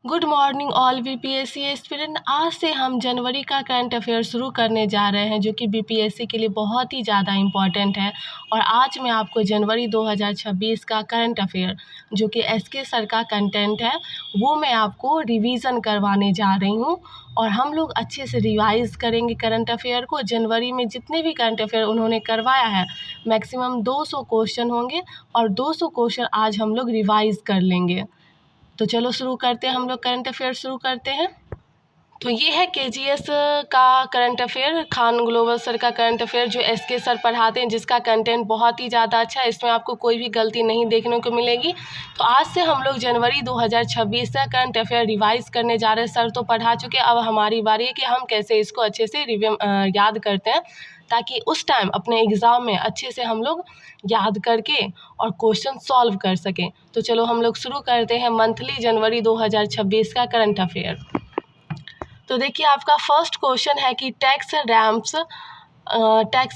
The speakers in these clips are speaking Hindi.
Good morning all BPSC aspirant. आज से हम जनवरी का करंट अफेयर शुरू करने जा रहे हैं, जो कि बीपीएससी के लिए बहुत ही ज़्यादा इम्पॉर्टेंट है। और आज मैं आपको जनवरी 2026 का करंट अफेयर, जो कि एसके सर का कंटेंट है, वो मैं आपको रिवीज़न करवाने जा रही हूँ। और हम लोग अच्छे से रिवाइज़ करेंगे करंट अफेयर को। जनवरी में जितने भी करंट अफेयर उन्होंने करवाया है, मैक्सिमम 200 क्वेश्चन होंगे और 200 क्वेश्चन आज हम लोग रिवाइज़ कर लेंगे। तो चलो शुरू करते हैं, हम लोग करंट अफेयर शुरू करते हैं। तो ये है केजीएस का current affair, Khan global sir का करंट अफेयर, जो एसके सर पढ़ाते हैं, जिसका कंटेंट बहुत ही ज़्यादा अच्छा है। इसमें आपको कोई भी गलती नहीं देखने को मिलेगी। तो आज से हम लोग जनवरी 2026 का करंट अफेयर रिवाइज़ करने जा रहे हैं। सर तो पढ़ा चुके, अब हमारी बारी है कि हम कैसे इसको अच्छे से याद करते हैं, ताकि उस टाइम अपने एग्ज़ाम में अच्छे से हम लोग याद करके और क्वेश्चन सॉल्व कर सकें। तो चलो हम लोग शुरू करते हैं मंथली जनवरी 2026 का करंट अफेयर। तो देखिए, आपका फर्स्ट क्वेश्चन है कि टैक्स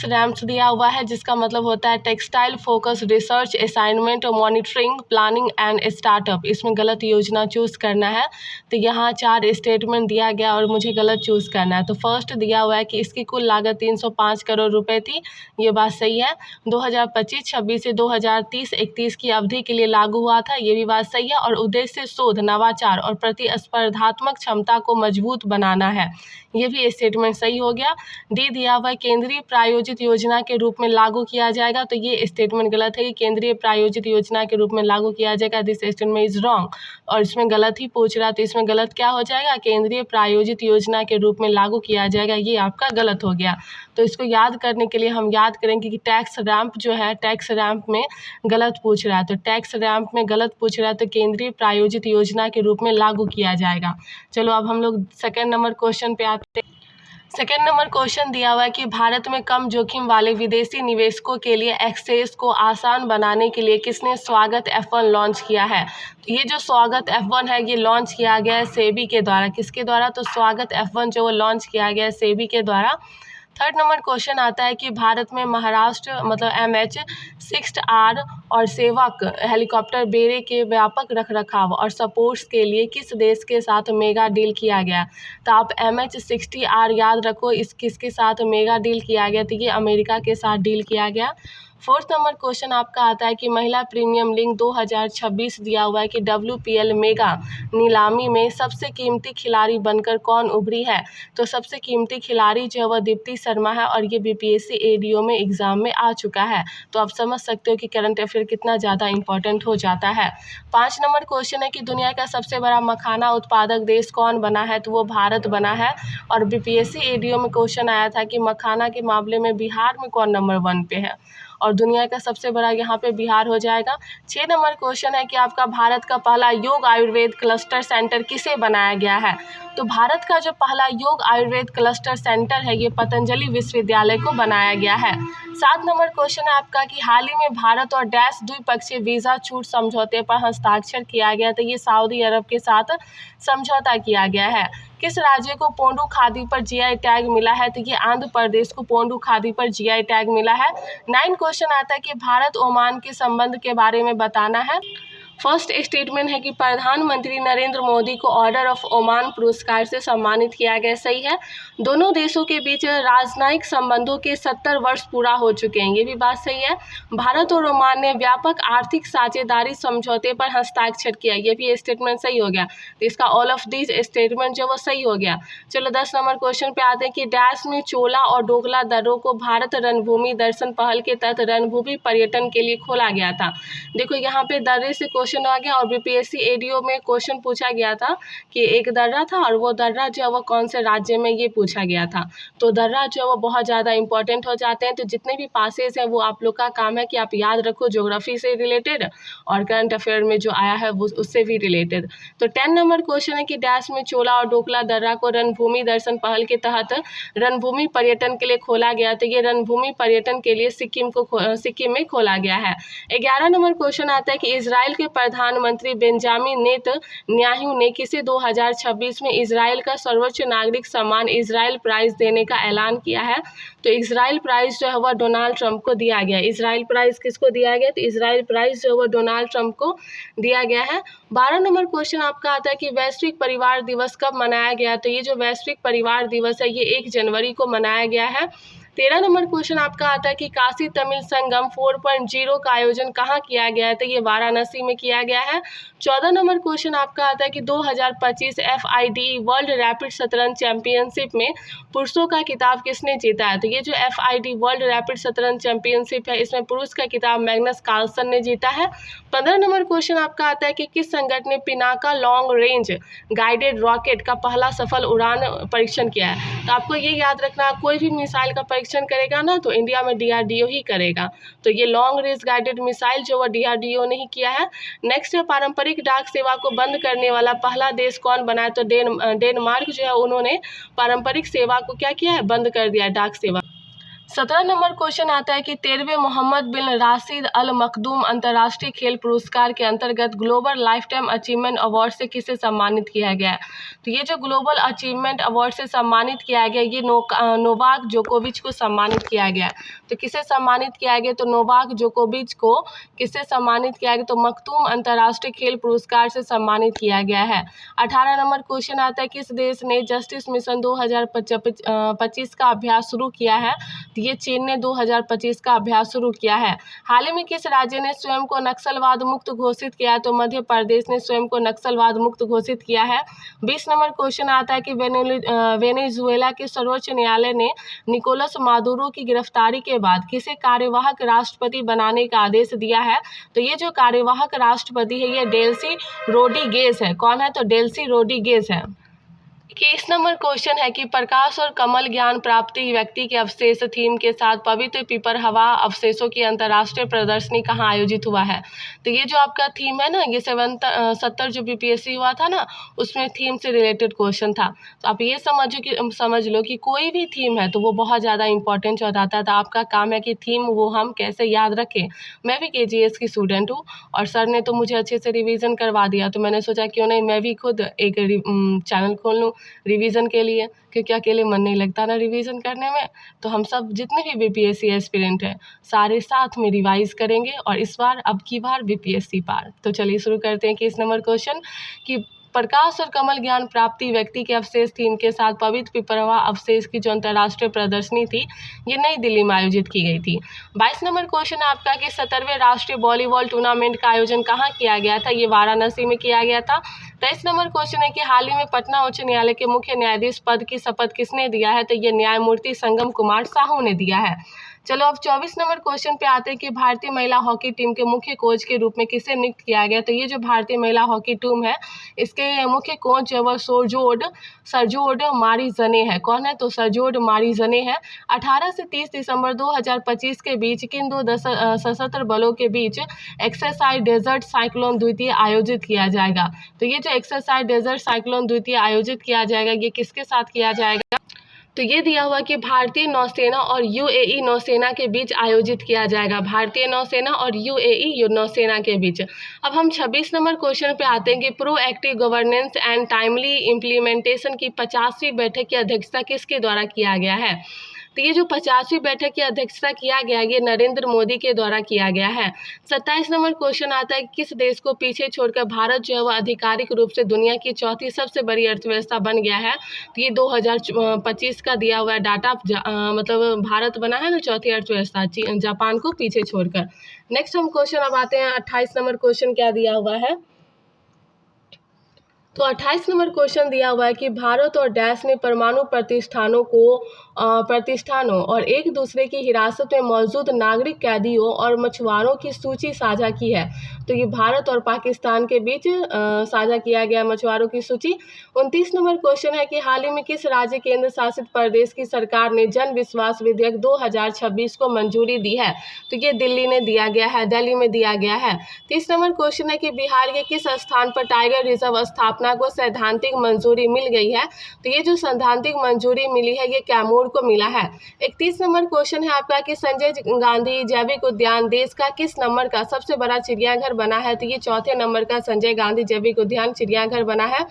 रैम्प्स दिया हुआ है, जिसका मतलब होता है textile focus research assignment monitoring planning and startup. इसमें गलत योजना चूज़ करना है। तो यहाँ 4 स्टेटमेंट दिया गया और मुझे गलत चूज़ करना है। तो फर्स्ट दिया हुआ है कि इसकी कुल लागत 305 करोड़ रुपए थी। ये बात सही है। 2025-26 से 2030-31 की अवधि के लिए लागू हुआ था। ये भी बात सही है। और उद्देश्य शोध, नवाचार और प्रतिस्पर्धात्मक क्षमता को मजबूत बनाना है। ये भी स्टेटमेंट सही हो गया। डी दिया हुआ है केंद्रीय प्रायोजित योजना के रूप में लागू किया जाएगा। तो ये स्टेटमेंट गलत है कि केंद्रीय प्रायोजित योजना के रूप में लागू किया जाएगा। This statement is wrong. और इसमें गलत ही पूछ रहा, तो इसमें गलत क्या हो जाएगा? केंद्रीय प्रायोजित योजना के रूप में लागू किया जाएगा। ये आपका गलत हो गया। तो इसको याद करने के लिए हम याद करेंगे कि टैक्स रैंप जो है, टैक्स रैंप में गलत पूछ रहा है। तो टैक्स रैंप में गलत पूछ रहा है, तो केंद्रीय प्रायोजित योजना के रूप में लागू किया जाएगा। चलो अब हम लोग सेकेंड नंबर क्वेश्चन पे आते हैं। सेकेंड नंबर क्वेश्चन दिया हुआ है कि भारत में कम जोखिम वाले विदेशी निवेशकों के लिए एक्सेस को आसान बनाने के लिए किसने स्वागत F1 लॉन्च किया है? तो ये जो स्वागत F1 है, ये लॉन्च किया गया है सेबी के द्वारा। किसके द्वारा? तो स्वागत F1 जो वो लॉन्च किया गया है सेबी के द्वारा। थर्ड नंबर क्वेश्चन आता है कि भारत में महाराष्ट्र मतलब MH-60R और सेवक हेलीकॉप्टर बेड़े के व्यापक रखरखाव और सपोर्ट्स के लिए किस देश के साथ मेगा डील किया गया? तो आप MH-60R याद रखो, इस किसके साथ मेगा डील किया गया? तो ये अमेरिका के साथ डील किया गया। फोर्थ नंबर क्वेश्चन आपका आता है कि महिला प्रीमियम लीग 2026 दिया हुआ है कि WPL मेगा नीलामी में सबसे कीमती खिलाड़ी बनकर कौन उभरी है? तो सबसे कीमती खिलाड़ी जो है वह दीप्ति शर्मा है, और ये BPSC ADO में एग्ज़ाम में आ चुका है। तो आप समझ सकते हो कि करंट अफेयर कितना ज़्यादा इंपॉर्टेंट हो जाता है। 5 नंबर क्वेश्चन है कि दुनिया का सबसे बड़ा मखाना उत्पादक देश कौन बना है? तो वो भारत बना है। और BPSC ADO में क्वेश्चन आया था कि मखाना के मामले में बिहार में कौन नंबर 1 पे है, और दुनिया का सबसे बड़ा यहाँ पे बिहार हो जाएगा। 6 नंबर क्वेश्चन है कि आपका भारत का पहला योग आयुर्वेद क्लस्टर सेंटर किसे बनाया गया है? तो भारत का जो पहला योग आयुर्वेद क्लस्टर सेंटर है, ये पतंजलि विश्वविद्यालय को बनाया गया है। 7 नंबर क्वेश्चन है आपका कि हाल ही में भारत और डैश द्विपक्षीय वीज़ा छूट समझौते पर हस्ताक्षर किया गया। तो ये सऊदी अरब के साथ समझौता किया गया है। किस राज्य को पोंडू खादी पर GI टैग मिला है? तो ये आंध्र प्रदेश को पोंडू खादी पर GI टैग मिला है। 9 क्वेश्चन आता है कि भारत ओमान के संबंध के बारे में बताना है। फर्स्ट स्टेटमेंट है कि प्रधानमंत्री नरेंद्र मोदी को ऑर्डर ऑफ ओमान पुरस्कार से सम्मानित किया गया। सही है। दोनों देशों के बीच राजनयिक संबंधों के 70 वर्ष पूरा हो चुके हैं। ये भी बात सही है। भारत और ओमान ने व्यापक आर्थिक साझेदारी समझौते पर हस्ताक्षर किया। ये भी स्टेटमेंट सही हो गया। तो इसका ऑल ऑफ दिस स्टेटमेंट जो वो सही हो गया। चलो 10 नंबर क्वेश्चन पे आते हैं कि डैश में चोला और डोगला दर्रों को भारत रणभूमि दर्शन पहल के तहत रणभूमि पर्यटन के लिए खोला गया था। देखो यहाँ पे दर्रे से क्वेश्चन आ गया, और BPSC ADO में क्वेश्चन पूछा गया था कि एक दर्रा था, और वो दर्रा जो है वो कौन से राज्य में, ये पूछा गया था। तो दर्रा जो है वो बहुत ज़्यादा इंपॉर्टेंट हो जाते हैं। तो जितने भी पासेज हैं वो आप लोग का काम है कि आप याद रखो, ज्योग्राफी से रिलेटेड और करंट अफेयर में जो आया है वो उससे भी रिलेटेड। तो 10 नंबर क्वेश्चन है कि डैश में चोला और डोकला दर्रा को रणभूमि दर्शन पहल के तहत रणभूमि पर्यटन के लिए खोला गया। तो ये रणभूमि पर्यटन के लिए सिक्किम में खोला गया है। 11 नंबर क्वेश्चन आता है कि इजराइल के प्रधानमंत्री बेंजामिन नेतन्याहू ने किसे 2026 में इजराइल का सर्वोच्च नागरिक सम्मान इजराइल प्राइज देने का ऐलान किया है? तो इजराइल प्राइज जो है वह डोनाल्ड ट्रंप को दिया गया। इजराइल प्राइज किसको दिया गया? तो इजराइल प्राइज जो है वह डोनाल्ड ट्रंप को दिया गया है। 12 नंबर क्वेश्चन आपका आता है कि वैश्विक परिवार दिवस कब मनाया गया? तो ये जो वैश्विक परिवार दिवस है ये 1 जनवरी को मनाया गया है। 13 नंबर क्वेश्चन आपका आता है कि काशी तमिल संगम 4.0 का आयोजन कहाँ किया गया है? तो ये वाराणसी में किया गया है। 14 नंबर क्वेश्चन आपका आता है कि 2025 FIDE वर्ल्ड रैपिड शतरंज चैंपियनशिप में पुरुषों का खिताब किसने जीता है? तो ये जो FIDE वर्ल्ड रैपिड शतरंज चैंपियनशिप है इसमें पुरुष का खिताब मैग्नस कार्लसन ने जीता है। 15 नंबर क्वेश्चन आपका आता है कि किस संगठन ने Pinaka long range guided rocket का पहला सफल उड़ान परीक्षण किया है? तो आपको ये याद रखना, कोई भी मिसाइल का परीक्षण करेगा ना तो इंडिया में DRDO ही करेगा। तो ये लॉन्ग रेंज गाइडेड मिसाइल जो वह DRDO ने ही किया है। नेक्स्ट है पारंपरिक डाक सेवा को बंद करने वाला पहला देश कौन बना है? तो डेनमार्क जो है उन्होंने पारंपरिक सेवा को क्या किया है? बंद कर दिया डाक सेवा। 17 नंबर क्वेश्चन आता है कि 13वें मोहम्मद बिन राशिद अल मखदूम अंतर्राष्ट्रीय खेल पुरस्कार के अंतर्गत global life time achievement award से किसे सम्मानित किया गया है? तो ये जो ग्लोबल अचीवमेंट अवार्ड से सम्मानित किया गया ये नोवाक जोकोविच को सम्मानित किया गया। तो किसे सम्मानित किया गया? तो नोवाक जोकोविच को किससे सम्मानित किया गया? तो मखदूम अंतर्राष्ट्रीय खेल पुरस्कार से सम्मानित किया गया है। 18 नंबर क्वेश्चन आता है किस देश ने जस्टिस मिशन 2025 का अभ्यास शुरू किया है? ये चीन ने 2025 का अभ्यास शुरू किया है। हाल ही में किस राज्य ने स्वयं को नक्सलवाद मुक्त घोषित किया है? तो मध्य प्रदेश ने स्वयं को नक्सलवाद मुक्त घोषित किया है। 20 नंबर क्वेश्चन आता है कि वेनेजुएला के सर्वोच्च न्यायालय ने निकोलस मादुरो की गिरफ्तारी के बाद किसे कार्यवाहक राष्ट्रपति बनाने का आदेश दिया है? तो ये जो कार्यवाहक राष्ट्रपति है ये डेल्सी रोड्रिगेज है। कौन है? तो डेल्सी रोड्रिगेज है। 21 नंबर क्वेश्चन है कि प्रकाश और कमल ज्ञान प्राप्ति व्यक्ति के अवशेष थीम के साथ पवित्र पीपर हवा अवशेषों की अंतर्राष्ट्रीय प्रदर्शनी कहाँ आयोजित हुआ है? तो ये जो आपका थीम है ना ये 70 जो BPSC हुआ था ना उसमें थीम से रिलेटेड क्वेश्चन था। तो आप ये समझ लो कि कोई भी थीम है तो वो बहुत ज़्यादा इंपॉर्टेंट हो जाता था। आपका काम है कि थीम वो हम कैसे याद रखें। मैं भी KGS की स्टूडेंट हूँ और सर ने तो मुझे अच्छे से रिविज़न करवा दिया, तो मैंने सोचा क्यों नहीं मैं भी खुद एक चैनल खोल लूँ रिवीजन के लिए, क्योंकि अकेले मन नहीं लगता ना रिवीजन करने में। तो हम सब जितने भी BPSC एस्पिरेंट हैं सारे साथ में रिवाइज करेंगे और इस बार अब की बार BPSC पार। तो चलिए शुरू करते हैं कि इस नंबर क्वेश्चन कि प्रकाश और कमल ज्ञान प्राप्ति व्यक्ति के अवशेष थीम के साथ पवित्र पिपरवा अवशेष की जो अंतर्राष्ट्रीय प्रदर्शनी थी ये नई दिल्ली में आयोजित की गई थी। 22 नंबर क्वेश्चन आपका कि 17वें राष्ट्रीय वॉलीबॉल टूर्नामेंट का आयोजन कहाँ किया गया था? ये वाराणसी में किया गया था। 23 नंबर क्वेश्चन है कि हाल ही में पटना उच्च न्यायालय के मुख्य न्यायाधीश पद की शपथ किसने दिया है? तो ये न्यायमूर्ति संगम कुमार साहू ने दिया है। चलो अब 24 नंबर क्वेश्चन पे आते हैं कि भारतीय महिला हॉकी टीम के मुख्य कोच के रूप में किसे नियुक्त किया गया? तो ये जो भारतीय महिला हॉकी टीम है इसके मुख्य कोच है वह सरजोड मारीजने है। कौन है? तो सरजोड मारीजने है। 18 से 30 दिसंबर 2025 के बीच किन दो सशस्त्र बलों के बीच एक्सरसाइज डेजर्ट साइक्लोन द्वितीय आयोजित किया जाएगा? तो ये जो एक्सरसाइज डेजर्ट साइक्लोन द्वितीय आयोजित किया जाएगा ये किसके साथ किया जाएगा? तो ये दिया हुआ कि भारतीय नौसेना और UAE नौसेना के बीच आयोजित किया जाएगा। भारतीय नौसेना और UAE नौसेना के बीच। अब हम 26 नंबर क्वेश्चन पे आते हैं कि proactive governance and timely implementation की 50वीं बैठक की अध्यक्षता किसके द्वारा किया गया है? तो ये जो 50वीं बैठक की अध्यक्षता किया गया ये नरेंद्र मोदी के द्वारा किया गया है। 27 नंबर क्वेश्चन आता है किस देश को पीछे छोड़कर भारत जो है वह आधिकारिक रूप से दुनिया की चौथी सबसे बड़ी अर्थव्यवस्था बन गया है? तो ये 2025 का दिया हुआ डाटा मतलब भारत बना है ना चौथी अर्थव्यवस्था जापान को पीछे छोड़कर। नेक्स्ट हम क्वेश्चन अब आते हैं 28 नंबर क्वेश्चन क्या दिया हुआ है? तो 28 नंबर क्वेश्चन दिया हुआ है कि भारत और डैश ने परमाणु प्रतिष्ठानों और एक दूसरे की हिरासत में मौजूद नागरिक कैदियों और मछुआरों की सूची साझा की है। तो ये भारत और पाकिस्तान के बीच साझा किया गया मछुआरों की सूची। 29 नंबर क्वेश्चन है कि हाल ही में किस राज्य केंद्र शासित प्रदेश की सरकार ने जन विश्वास विधेयक 2026 को मंजूरी दी है? तो ये दिल्ली ने दिया गया है, दिल्ली में दिया गया है। 30 नंबर क्वेश्चन है कि बिहार के किस स्थान पर टाइगर रिजर्व स्थापना को सैद्धांतिक मंजूरी मिल गई है? तो ये जो सैद्धांतिक मंजूरी मिली है ये कैमूर को मिला है। 31 नंबर क्वेश्चन है आपका कि संजय गांधी जैविक उद्यान देश का किस नंबर का सबसे बड़ा चिड़ियाघर बना है? तो ये चौथे नंबर का संजय गांधी जैविक उद्यान चिड़ियाघर बना है।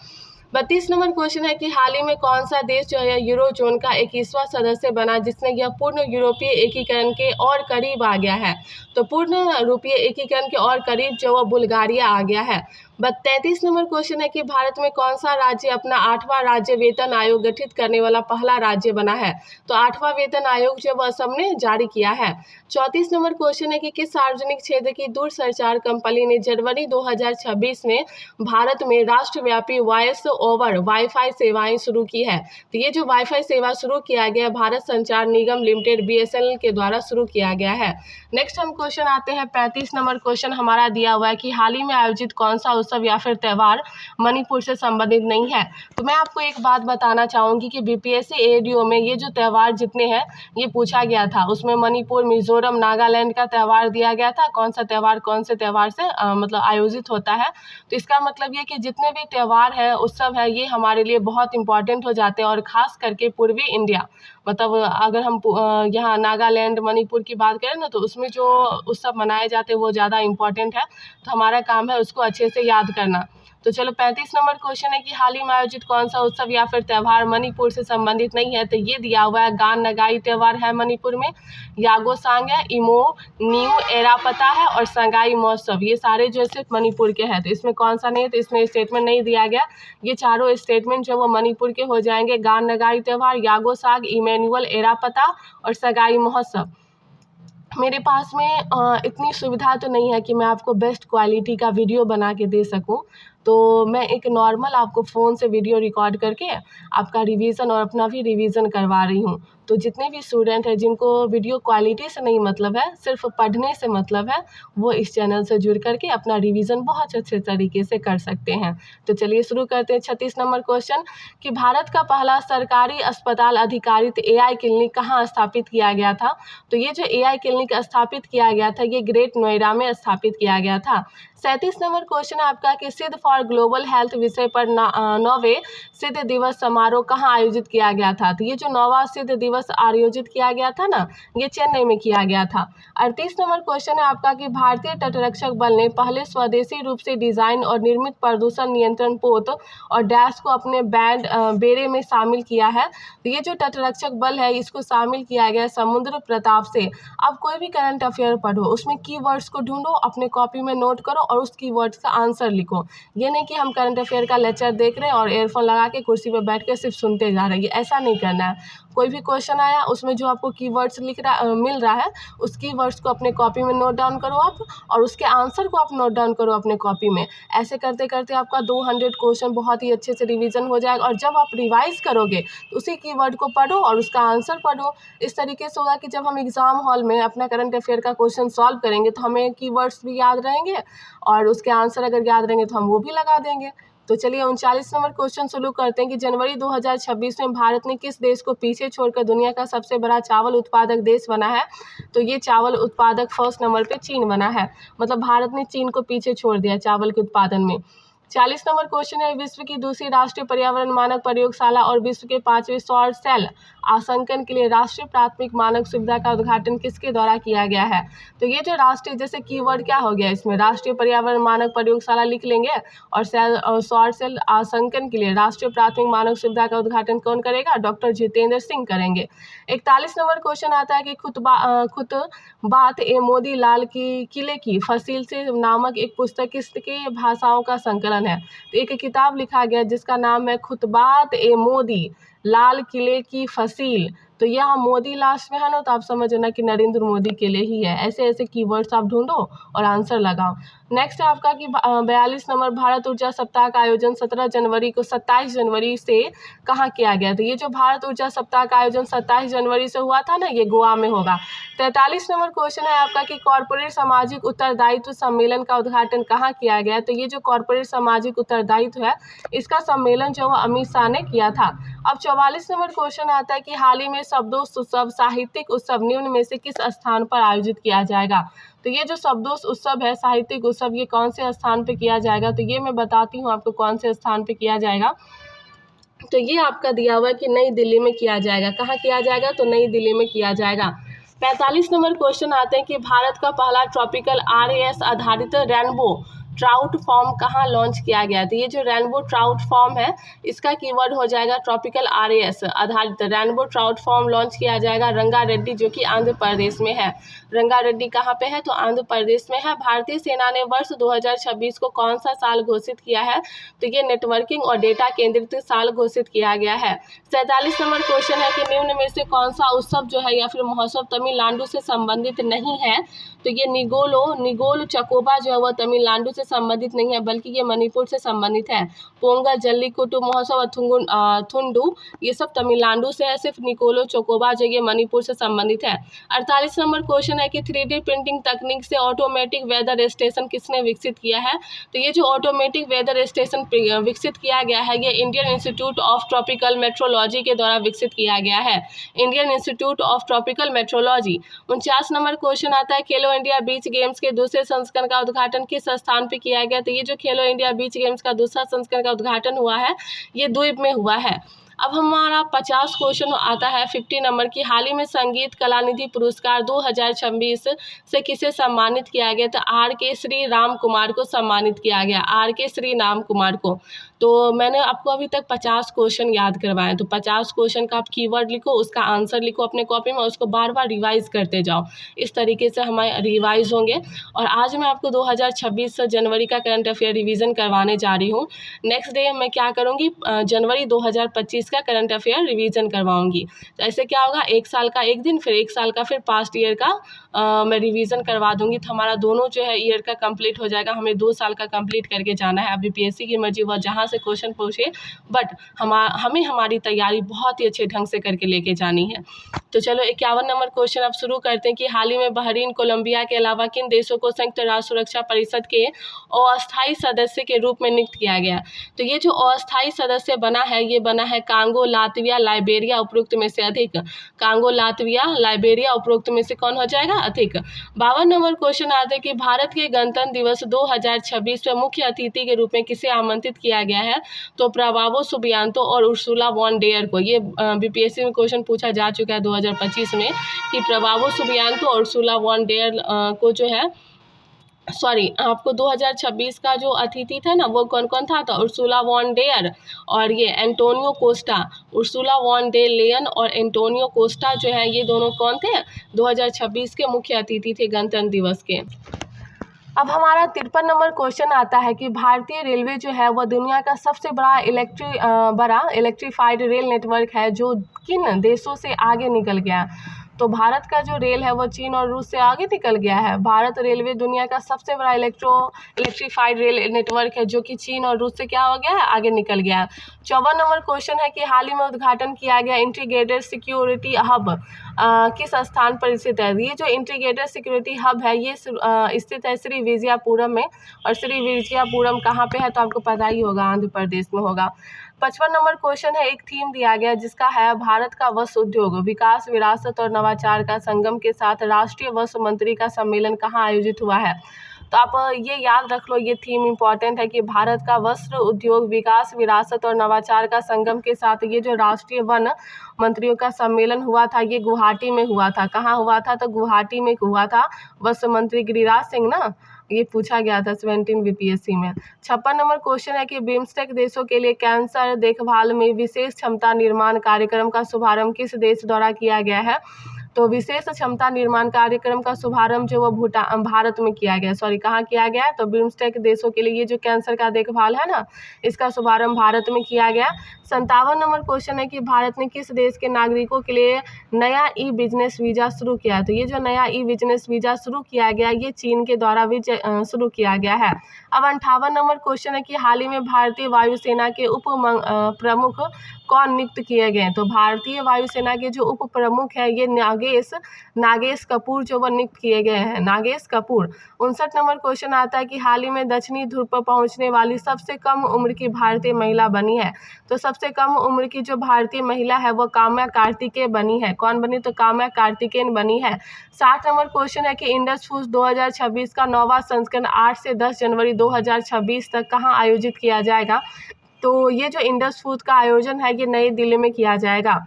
32 नंबर क्वेश्चन है कि हाल ही में कौन सा देश जो है यूरो जोन का 21वां सदस्य बना, जिसने यह पूर्ण यूरोपीय एकीकरण के और करीब आ गया है? तो पूर्ण यूरोपीय एकीकरण के और करीब जो वो बुल्गारिया आ गया है। 33 नंबर क्वेश्चन है कि भारत में कौन सा राज्य अपना 8वां राज्य वेतन आयोग गठित करने वाला पहला राज्य बना है? तो 8वां वेतन आयोग जो वह असम ने जारी किया है। 34 नंबर क्वेश्चन है कि किस सार्वजनिक क्षेत्र की दूरसंचार कंपनी ने जनवरी 2026 में भारत में राष्ट्रव्यापी वॉइस ओवर वाईफाई सेवाएं शुरू की है? तो ये जो वाईफाई सेवा शुरू किया गया भारत संचार निगम लिमिटेड BSNL के द्वारा शुरू किया गया है। नेक्स्ट हम क्वेश्चन आते हैं 35 नंबर क्वेश्चन हमारा दिया हुआ है कि हाल ही में आयोजित कौन सा उत्सव या फिर त्यौहार मणिपुर से संबंधित नहीं है? तो मैं आपको एक बात बताना चाहूँगी कि BPSC ADO में ये जो त्यौहार जितने हैं ये पूछा गया था, उसमें मणिपुर, मिजोरम, नागालैंड का त्यौहार दिया गया था। कौन सा त्यौहार कौन से त्यौहार से मतलब आयोजित होता है? तो इसका मतलब ये कि जितने भी त्यौहार है, उत्सव है, ये हमारे लिए बहुत इंपॉर्टेंट हो जाते हैं और ख़ास करके पूर्वी इंडिया, मतलब अगर हम यहाँ नागालैंड, मणिपुर की बात करें ना, तो उसमें जो उत्सव मनाए जाते हैं वो ज़्यादा इंपॉर्टेंट है। तो हमारा काम है उसको अच्छे से याद करना। तो चलो 35 नंबर क्वेश्चन है कि हाल ही में आयोजित कौन सा उत्सव या फिर त्यौहार मणिपुर से संबंधित नहीं है? तो ये दिया हुआ है गान नगाई त्यौहार है मणिपुर में, यागोसांग है, इमो न्यू एरापता है और संगाई महोत्सव। ये सारे जो सिर्फ मणिपुर के हैं। तो इसमें कौन सा नहीं है? तो इसमें स्टेटमेंट नहीं दिया गया। ये चारों स्टेटमेंट जो वो मणिपुर के हो जाएंगे, गान नगाई त्यौहार, यागोसांग, इमैनुअल एरापता और संगाई महोत्सव। मेरे पास में इतनी सुविधा तो नहीं है कि मैं आपको बेस्ट क्वालिटी का वीडियो बना के दे सकूं, तो मैं एक नॉर्मल आपको फ़ोन से वीडियो रिकॉर्ड करके आपका रिवीजन और अपना भी रिवीजन करवा रही हूं। तो जितने भी स्टूडेंट हैं जिनको वीडियो क्वालिटी से नहीं मतलब है, सिर्फ पढ़ने से मतलब है, वो इस चैनल से जुड़ करके अपना रिवीजन बहुत अच्छे तरीके से कर सकते हैं। तो चलिए शुरू करते हैं 36 नंबर क्वेश्चन कि भारत का पहला सरकारी अस्पताल आधिकारिक AI क्लिनिक कहाँ स्थापित किया गया था? तो ये जो AI क्लिनिक स्थापित किया गया था ये ग्रेट नोएडा में स्थापित किया गया था। 37 नंबर क्वेश्चन है आपका कि सिद्ध फॉर ग्लोबल हेल्थ विषय पर 9वें सिद्ध दिवस समारोह कहाँ आयोजित किया गया था? तो ये जो 9वां सिद्ध दिवस आयोजित किया गया था ना, ये चेन्नई में किया गया था। 38 नंबर क्वेश्चन है आपका कि भारतीय तटरक्षक बल ने पहले स्वदेशी रूप से डिजाइन और निर्मित प्रदूषण नियंत्रण पोत और डैश को अपने बेड़े में शामिल किया है। तो ये जो तटरक्षक बल है इसको शामिल किया गया समुद्र प्रताप से। अब कोई भी करंट अफेयर पढ़ो, उसमें कीवर्ड्स को ढूंढो, अपने कॉपी में नोट करो और उस कीवर्ड्स का आंसर लिखो। ये नहीं कि हम करंट अफेयर का लेक्चर देख रहे हैं और एयरफोन लगा के कुर्सी पर बैठ के सिर्फ सुनते जा रहे हैं, ऐसा नहीं करना है। कोई भी क्वेश्चन आया उसमें जो आपको कीवर्ड्स मिल रहा है उस कीवर्ड्स को अपने कॉपी में नोट डाउन करो आप, और उसके आंसर को आप नोट डाउन करो अपने कॉपी में। ऐसे करते करते आपका 200 क्वेश्चन बहुत ही अच्छे से रिवीजन हो जाएगा। और जब आप रिवाइज करोगे तो उसी कीवर्ड को पढ़ो और उसका आंसर पढ़ो। इस तरीके से होगा कि जब हम एग्जाम हॉल में अपना करंट अफेयर का क्वेश्चन सॉल्व करेंगे तो हमें कीवर्ड्स भी याद रहेंगे और उसके आंसर अगर याद रहेंगे तो हम वो भी लगा देंगे। तो चलिए 39 नंबर क्वेश्चन शुरू करते हैं कि जनवरी 2026 में भारत ने किस देश को पीछे छोड़कर दुनिया का सबसे बड़ा चावल उत्पादक देश बना है? तो ये चावल उत्पादक फर्स्ट नंबर पे चीन बना है, मतलब भारत ने चीन को पीछे छोड़ दिया चावल के उत्पादन में। 40 नंबर क्वेश्चन है विश्व की दूसरी राष्ट्रीय पर्यावरण मानक प्रयोगशाला और विश्व के 5वें सौर सेल आसंकन के लिए राष्ट्रीय प्राथमिक मानक सुविधा का उद्घाटन किसके द्वारा किया गया है? तो ये जो राष्ट्रीय, जैसे कीवर्ड क्या हो गया इसमें, राष्ट्रीय पर्यावरण मानक प्रयोगशाला लिख लेंगे और सौर सेल आसंकन के लिए राष्ट्रीय प्राथमिक मानक सुविधा का उद्घाटन कौन करेगा? डॉक्टर जितेंद्र सिंह करेंगे। 41 नंबर क्वेश्चन आता है कि खुतबात ए मोदी लाल की किले की फसील से नामक एक पुस्तक किसके भाषाओं का संकलन है? तो एक किताब लिखा गया जिसका नाम है खुतबात ए मोदी लाल किले की फसील। तो यह मोदी लास्ट में है ना, तो आप समझना कि नरेंद्र मोदी के लिए ही है। ऐसे ऐसे कीवर्ड्स आप ढूंढो और आंसर लगाओ। नेक्स्ट है आपका कि 42 नंबर भारत ऊर्जा सप्ताह का आयोजन 17 जनवरी को 27 जनवरी से कहाँ किया गया? तो ये जो भारत ऊर्जा सप्ताह का आयोजन 27 जनवरी से हुआ था ना, ये गोवा में होगा। 43 नंबर क्वेश्चन है आपका कि कॉर्पोरेट सामाजिक उत्तरदायित्व सम्मेलन का उद्घाटन कहाँ किया गया? तो ये जो कॉर्पोरेट सामाजिक उत्तरदायित्व है इसका सम्मेलन जो है अमित शाह ने किया था। अब 44 नंबर क्वेश्चन आता है कि हाल ही में शब्दोश उत्सव साहित्यिक उत्सव निम्न में से किस स्थान पर आयोजित किया जाएगा? तो ये जो शब्दोश उत्सव है, साहित्यिक उत्सव, ये कौन से स्थान पे किया जाएगा? तो ये मैं बताती हूँ आपको कौन से स्थान पे किया जाएगा। तो ये आपका दिया हुआ है कि नई दिल्ली में किया जाएगा। कहाँ किया जाएगा? तो नई दिल्ली में किया जाएगा। 45 नंबर क्वेश्चन आते हैं कि भारत का पहला ट्रॉपिकल RAS आधारित रेनबो ट्राउट फॉर्म कहाँ लॉन्च किया गया है। तो ये जो रेनबो ट्राउट फॉर्म है इसका कीवर्ड हो जाएगा ट्रॉपिकल RAS आधारित रेनबो ट्राउट फॉर्म लॉन्च किया जाएगा रंगारेड्डी, जो कि आंध्र प्रदेश में है। रंगारेड्डी कहाँ पे है, तो आंध्र प्रदेश में है। भारतीय सेना ने वर्ष 2026 को कौन सा साल घोषित किया है, तो ये नेटवर्किंग और डेटा केंद्रित साल घोषित किया गया है। 47 नंबर क्वेश्चन है कि निम्न में से कौन सा उत्सव जो है या फिर महोत्सव तमिलनाडु से संबंधित नहीं है, तो ये निगोल चकोबा जो है वह तमिलनाडु से संबंधित नहीं है, बल्कि ये मणिपुर से संबंधित है। पोंगल, जल्लीकट्टू महोत्सव, थुंडू ये सब तमिलनाडु से है, सिर्फ निकोलो चकोबा जो ये मणिपुर से संबंधित है। 48 नंबर क्वेश्चन है कि 3D प्रिंटिंग तकनीक से ऑटोमेटिक वेदर स्टेशन किसने विकसित किया है, तो ये जो ऑटोमेटिक वेदर स्टेशन विकसित किया गया है ये Indian institute of tropical metrology के द्वारा विकसित किया गया है, Indian institute of tropical metrology. 49 number question आता है खेलो इंडिया बीच गेम्स के दूसरे संस्करण का उद्घाटन किस स्थान पे किया गया, तो ये जो खेलो इंडिया बीच गेम्स का दूसरा संस्करण का उद्घाटन हुआ है ये द्वीप में हुआ है। अब हमारा 50 क्वेश्चन आता है 50 नंबर की हाल ही में संगीत कलानिधि पुरस्कार 2026 से किसे सम्मानित किया गया, तो RK श्री राम कुमार को सम्मानित किया गया, RK श्री राम कुमार को। तो मैंने आपको अभी तक 50 क्वेश्चन याद करवाए, तो 50 क्वेश्चन का आप कीवर्ड लिखो, उसका आंसर लिखो अपने कॉपी में, उसको बार बार रिवाइज करते जाओ। इस तरीके से हमारे रिवाइज होंगे। और आज मैं आपको 2026 जनवरी का करंट अफेयर रिवीजन करवाने जा रही हूँ। नेक्स्ट डे मैं क्या करूँगी, जनवरी 2025 का करंट अफेयर रिवीजन करवाऊँगी। तो ऐसे क्या होगा, एक साल का एक दिन, फिर एक साल का, फिर पास्ट ईयर का मैं रिवीजन करवा दूँगी। तो हमारा दोनों जो है ईयर का कंप्लीट हो जाएगा। हमें 2 साल का कंप्लीट करके जाना है। अब BPSC की मर्जी वह जहाँ से क्वेश्चन पूछे, बट हमें हमारी तैयारी बहुत ही अच्छे ढंग से करके लेके जानी है। तो चलो 51 नंबर क्वेश्चन अब शुरू करते हैं कि हाल ही में बहरीन, कोलंबिया के अलावा किन देशों को संयुक्त राष्ट्र सुरक्षा परिषद के अस्थायी सदस्य के रूप में नियुक्त किया गया। तो ये जो अस्थायी सदस्य बना है ये बना है कांगो, लातविया, लाइबेरिया, उपरोक्त में से अधिक। कांगो, लातविया, लाइबेरिया, उपरोक्त में से कौन हो जाएगा, अधिक। 52 नंबर क्वेश्चन आता है कि भारत के गणतंत्र दिवस 2026 में मुख्य अतिथि के रूप में किसे आमंत्रित किया गया है, तो प्रभावो सुबियांतो और उर्सुला वॉन डेयर को। ये BPSC में क्वेश्चन पूछा जा चुका है 2025 में कि प्रभावो सुबियांतो और उर्सुला वॉन डेयर को जो है आपको 2026 का जो अतिथि था ना वो कौन कौन था, तो उर्सुला वॉन डेयर और ये Antonio Costa. Ursula von der Leyen और एंटोनियो कोस्टा जो है ये दोनों कौन थे, 2026 के मुख्य अतिथि थे गणतंत्र दिवस के। अब हमारा 53 नंबर क्वेश्चन आता है कि भारतीय रेलवे जो है वह दुनिया का सबसे बड़ा इलेक्ट्रीफाइड रेल नेटवर्क है जो किन देशों से आगे निकल गया। तो भारत का जो रेल है वो चीन और रूस से आगे निकल गया है। भारत रेलवे दुनिया का सबसे बड़ा इलेक्ट्रीफाइड रेल नेटवर्क है जो कि चीन और रूस से क्या हो गया है, आगे निकल गया है। 54 नंबर क्वेश्चन है कि हाल ही में उद्घाटन किया गया इंटीग्रेटेड सिक्योरिटी हब किस स्थान पर स्थित है। ये जो इंटीग्रेटेड सिक्योरिटी हब है ये स्थित है श्री विजयपुरम में। और श्री विजयपुरम कहाँ पे है, तो आपको पता ही होगा, आंध्र प्रदेश में होगा। 55 नंबर क्वेश्चन है, एक थीम दिया गया जिसका है भारत का वस्त्र उद्योग विकास, विरासत और नवाचार का संगम के साथ राष्ट्रीय वस्त्र मंत्री का सम्मेलन कहाँ आयोजित हुआ है। तो आप ये याद रख लो, ये थीम इम्पॉर्टेंट है कि भारत का वस्त्र उद्योग विकास, विरासत और नवाचार का संगम के साथ ये जो राष्ट्रीय वन मंत्रियों का सम्मेलन हुआ था ये गुवाहाटी में हुआ था। कहाँ हुआ था, तो गुवाहाटी में हुआ था। वस्त्र मंत्री गिरिराज सिंह ना, ये पूछा गया था 17 BPSC में। 56 नंबर क्वेश्चन है कि बिम्स्टेक देशों के लिए कैंसर देखभाल में विशेष क्षमता निर्माण कार्यक्रम का शुभारंभ किस देश द्वारा किया गया है। तो विशेष क्षमता निर्माण कार्यक्रम का शुभारंभ जो वो भारत में किया गया, कहाँ किया गया, तो बिम्स्टेक देशों के लिए ये जो कैंसर का देखभाल है ना इसका शुभारंभ भारत में किया गया। 57 नंबर क्वेश्चन है कि भारत ने किस देश के नागरिकों के लिए नया बिजनेस वीज़ा शुरू किया। तो ये जो नया बिजनेस वीज़ा शुरू किया गया ये चीन के द्वारा भी शुरू किया गया है। अब 58 नंबर क्वेश्चन है कि हाल ही में भारतीय वायुसेना के उप प्रमुख कौन नियुक्त किए गए। तो भारतीय वायुसेना के जो उप प्रमुख है ये नागेश कपूर जो वो नियुक्त किए गए हैं, नागेश कपूर। 59 नंबर क्वेश्चन आता है कि हाल ही में दक्षिणी ध्रुव पर पहुंचने वाली सबसे कम उम्र की भारतीय महिला बनी है। तो सबसे कम उम्र की जो भारतीय महिला है वो काम्या कार्तिकेय बनी है। कौन बनी, तो काम्या कार्तिकेयन बनी है। 60 नंबर क्वेश्चन है कि इंडस फूड 2026 का 9वां संस्करण 8 से 10 जनवरी 2026 तक कहाँ आयोजित किया जाएगा। तो ये जो इंडस फूड का आयोजन है ये नई दिल्ली में किया जाएगा।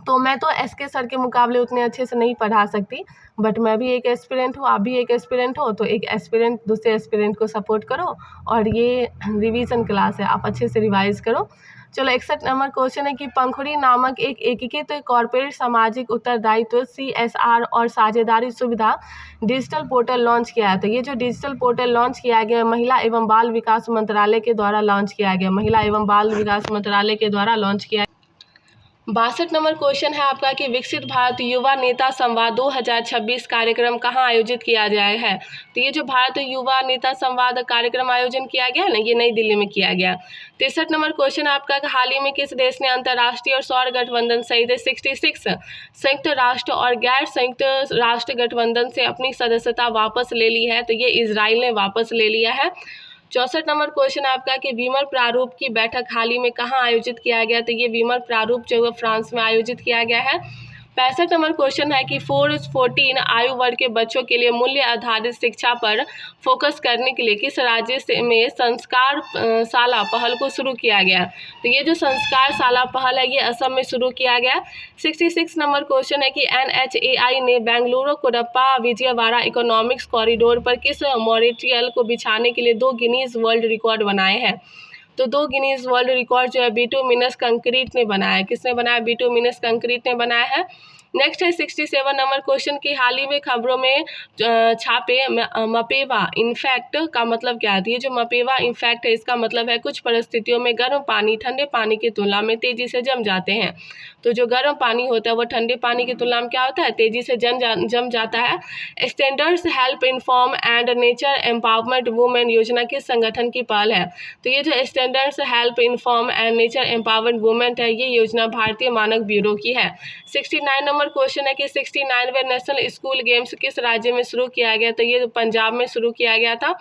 तो मैं तो एसके सर के मुकाबले उतने अच्छे से नहीं पढ़ा सकती, बट मैं भी एक एस्पिरेंट हूँ, आप भी एक एस्पिरेंट हो, तो एक एस्पिरेंट दूसरे एस्पिरेंट को सपोर्ट करो। और ये रिवीजन क्लास है, आप अच्छे से रिवाइज करो। चलो 61 नंबर क्वेश्चन है कि पंखुड़ी नामक एक एकीकृत कॉर्पोरेट सामाजिक उत्तरदायित्व CSR और साझेदारी सुविधा डिजिटल पोर्टल लॉन्च किया है। तो ये जो डिजिटल पोर्टल लॉन्च किया गया महिला एवं बाल विकास मंत्रालय के द्वारा लॉन्च किया गया, महिला एवं बाल विकास मंत्रालय के द्वारा लॉन्च किया। 62 नंबर क्वेश्चन है आपका कि विकसित भारत युवा नेता संवाद 2026 कार्यक्रम कहाँ आयोजित किया गया है। तो ये जो भारत युवा नेता संवाद कार्यक्रम आयोजन किया गया ना, ये नई दिल्ली में किया गया। 63 नंबर क्वेश्चन आपका कि हाल ही में किस देश ने अंतर्राष्ट्रीय और सौर गठबंधन सहित 66 संयुक्त राष्ट्र और गैर संयुक्त राष्ट्र गठबंधन से अपनी सदस्यता वापस ले ली है। तो ये इजराइल ने वापस ले लिया है। 64 नंबर क्वेश्चन आपका कि वीमर प्रारूप की बैठक हाल ही में कहाँ आयोजित किया गया। तो ये वीमर प्रारूप जो है फ्रांस में आयोजित किया गया है। 65 नंबर क्वेश्चन है कि 4-14 आयु वर्ग के बच्चों के लिए मूल्य आधारित शिक्षा पर फोकस करने के लिए किस राज्य में संस्कार शाला पहल को शुरू किया गया। तो ये जो संस्कार शाला पहल है ये असम में शुरू किया गया। 66 नंबर क्वेश्चन है कि NHAI ने बेंगलुरु कोडप्पा विजयवाड़ा इकोनॉमिक्स कॉरिडोर पर किस मॉरिटियल को बिछाने के लिए 2 गिनीज वर्ल्ड रिकॉर्ड बनाए हैं। तो 2 गिनीज वर्ल्ड रिकॉर्ड जो है बिटुमिनस कंक्रीट ने बनाया है। किसने बनाया? बिटुमिनस कंक्रीट ने बनाया है। नेक्स्ट है 67 नंबर क्वेश्चन की हाल ही में खबरों में छापे मपेवा इन्फेक्ट का मतलब क्या है। ये जो मपेवा इन्फेक्ट है इसका मतलब है कुछ परिस्थितियों में गर्म पानी ठंडे पानी की तुलना में तेजी से जम जाते हैं। तो जो गर्म पानी होता है वो ठंडे पानी की तुलना में क्या होता है, तेजी से जम जाता है। Standards help inform and nature empowerment women योजना किस संगठन की पहल है। तो ये जो standards help inform and nature empowerment women है ये योजना भारतीय मानक ब्यूरो की है। 69 नंबर क्वेश्चन है कि 69वें नेशनल स्कूल गेम्स किस राज्य में शुरू किया गया। तो ये पंजाब में शुरू किया गया था।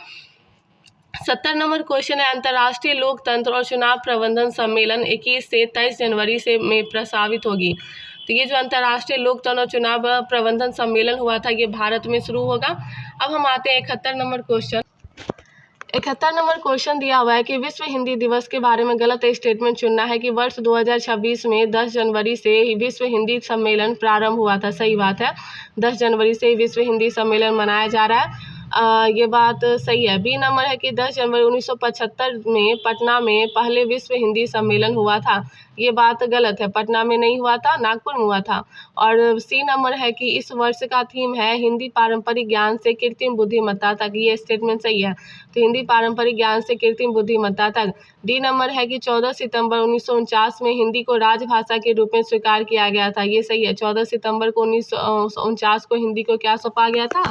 70 नंबर क्वेश्चन है अंतर्राष्ट्रीय लोकतंत्र और चुनाव प्रबंधन सम्मेलन 21 से 23 जनवरी से में प्रस्तावित होगी। तो ये जो अंतर्राष्ट्रीय लोकतंत्र और चुनाव प्रबंधन सम्मेलन हुआ था ये भारत में शुरू होगा। अब हम आते हैं 71 नंबर क्वेश्चन। 71 नंबर क्वेश्चन दिया हुआ है कि विश्व हिंदी दिवस के बारे में गलत स्टेटमेंट चुनना है कि वर्ष 2026 में 10 जनवरी से विश्व हिंदी सम्मेलन प्रारंभ हुआ था। सही बात है, 10 जनवरी से विश्व हिंदी सम्मेलन मनाया जा रहा है। ये बात सही है। बी नंबर है कि 10 जनवरी 1975 में पटना में पहले विश्व हिंदी सम्मेलन हुआ था। ये बात गलत है, पटना में नहीं हुआ था, नागपुर में हुआ था। और सी नंबर है कि इस वर्ष का थीम है हिंदी पारंपरिक ज्ञान से कृत्रिम बुद्धिमत्ता तक। ये स्टेटमेंट सही है, तो हिंदी पारंपरिक ज्ञान से कृत्रिम बुद्धिमत्ता तक। डी नंबर है कि 14 सितंबर 1949 में हिंदी को राजभाषा के रूप में स्वीकार किया गया था। ये सही है, 14 सितंबर को 1949 को हिंदी को क्या सौंपा गया था,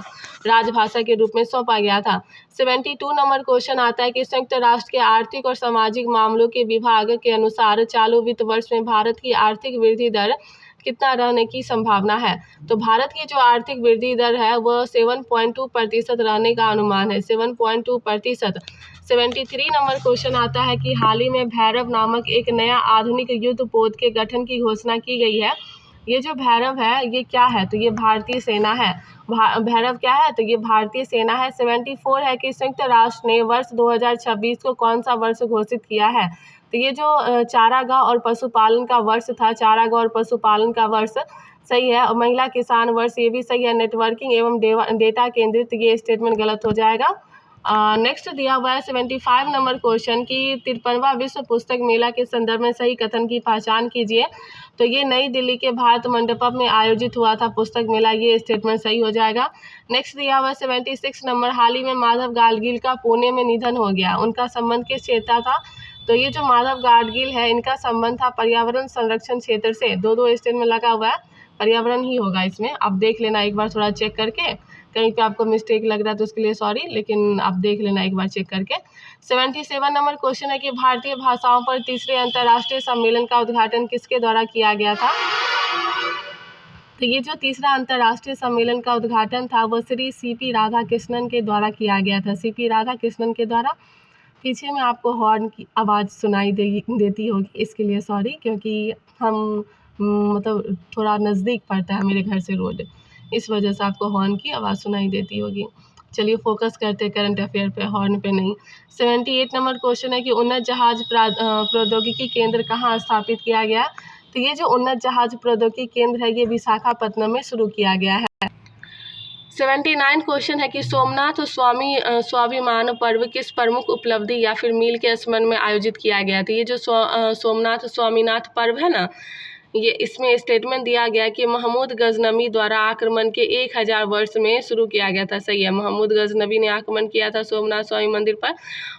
राजभाषा के रूप में सौंपा गया था। 72 नंबर क्वेश्चन आता है कि संयुक्त राष्ट्र के आर्थिक और सामाजिक मामलों के विभाग के अनुसार चालू वित्त वर्ष में भारत की आर्थिक वृद्धि दर कितना रहने की संभावना है। तो भारत की जो आर्थिक वृद्धि दर है वह 7.2% रहने का अनुमान है, 7.2%। 73 नंबर क्वेश्चन आता है कि हाल ही में भैरव नामक एक नया आधुनिक युद्ध पोत के गठन की घोषणा की गई है। ये जो भैरव है ये क्या है, तो ये भारतीय सेना है। भैरव क्या है, तो ये भारतीय सेना है। 74 है कि संयुक्त राष्ट्र ने वर्ष 2026 को कौन सा वर्ष घोषित किया है। तो ये जो चारागाह और पशुपालन का वर्ष था, चारागाह और पशुपालन का वर्ष सही है। और महिला किसान वर्ष ये भी सही है। नेटवर्किंग एवं डेटा केंद्रित ये स्टेटमेंट गलत हो जाएगा। नेक्स्ट दिया हुआ है 75 नंबर क्वेश्चन की 53वां विश्व पुस्तक मेला के संदर्भ में सही कथन की पहचान कीजिए। तो ये नई दिल्ली के भारत मंडपम में आयोजित हुआ था पुस्तक मेला, ये स्टेटमेंट सही हो जाएगा। नेक्स्ट दिया हुआ 76 नंबर, हाल ही में माधव गाडगिल का पुणे में निधन हो गया, उनका संबंध किस क्षेत्र था। तो ये जो माधव गाडगिल है इनका संबंध था पर्यावरण संरक्षण क्षेत्र से। दो स्टेटमेंट लगा हुआ है, पर्यावरण ही होगा इसमें, आप देख लेना एक बार थोड़ा चेक करके, कहीं पे आपको मिस्टेक लग रहा है तो उसके लिए सॉरी, लेकिन आप देख लेना एक बार चेक करके। 77 नंबर क्वेश्चन है कि भारतीय भाषाओं पर तीसरे अंतर्राष्ट्रीय सम्मेलन का उद्घाटन किसके द्वारा किया गया था। तो ये जो तीसरा अंतर्राष्ट्रीय सम्मेलन का उद्घाटन था वो श्री CP राधाकृष्णन के द्वारा किया गया था, CP राधाकृष्णन के द्वारा। पीछे में आपको हॉर्न की आवाज़ सुनाई देती होगी, इसके लिए सॉरी, क्योंकि हम मतलब थोड़ा नज़दीक पड़ता है मेरे घर से रोड, इस वजह से आपको हॉर्न की आवाज़ सुनाई देती होगी। चलिए फोकस करते हैं करंट अफेयर पे, हॉर्न पे नहीं। 78 नंबर क्वेश्चन है कि उन्नत जहाज प्रौद्योगिकी केंद्र कहाँ स्थापित किया गया। तो ये जो उन्नत जहाज प्रौद्योगिकी केंद्र है ये विशाखापत्तनम में शुरू किया गया है। 79 क्वेश्चन है कि सोमनाथ स्वाभिमान पर्व किस प्रमुख उपलब्धि या फिर मील के स्मरण में आयोजित किया गया था। ये जो सोमनाथ स्वामीनाथ पर्व है ना, ये इसमें स्टेटमेंट दिया गया कि महमूद गजनवी द्वारा आक्रमण के 1000 वर्ष में शुरू किया गया था। सही है, महमूद गजनवी ने आक्रमण किया था सोमनाथ स्वामी मंदिर पर।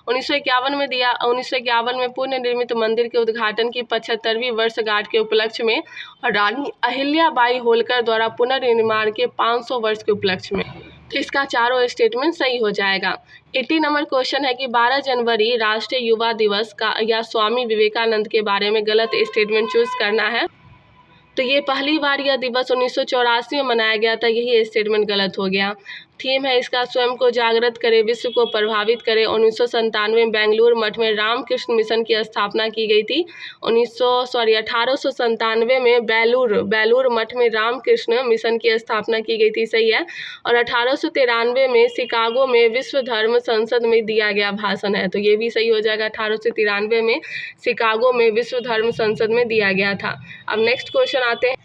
1951 में पुनर्निर्मित मंदिर के उद्घाटन की 75वीं वर्षगांठ के उपलक्ष्य में और रानी अहिल्याबाई होलकर द्वारा पुनर्निर्माण के 500 वर्ष के उपलक्ष्य में। तो इसका चारों स्टेटमेंट सही हो जाएगा। 80 नंबर क्वेश्चन है कि 12 जनवरी राष्ट्रीय युवा दिवस का या स्वामी विवेकानंद के बारे में गलत स्टेटमेंट चूज करना है। तो ये पहली बार यह दिवस 1984 में मनाया गया था, यही स्टेटमेंट गलत हो गया। थीम है इसका स्वयं को जागृत करे, विश्व को प्रभावित करे। 1997 में बेंगलुरु मठ में रामकृष्ण मिशन की स्थापना की गई थी। 1897 में बेलूर मठ में रामकृष्ण मिशन की स्थापना की गई थी। सही है। और 1893 में शिकागो में विश्व धर्म संसद में दिया गया भाषण है, तो ये भी सही हो जाएगा। 1893 में शिकागो में विश्व धर्म संसद में दिया गया था। अब नेक्स्ट क्वेश्चन आते हैं।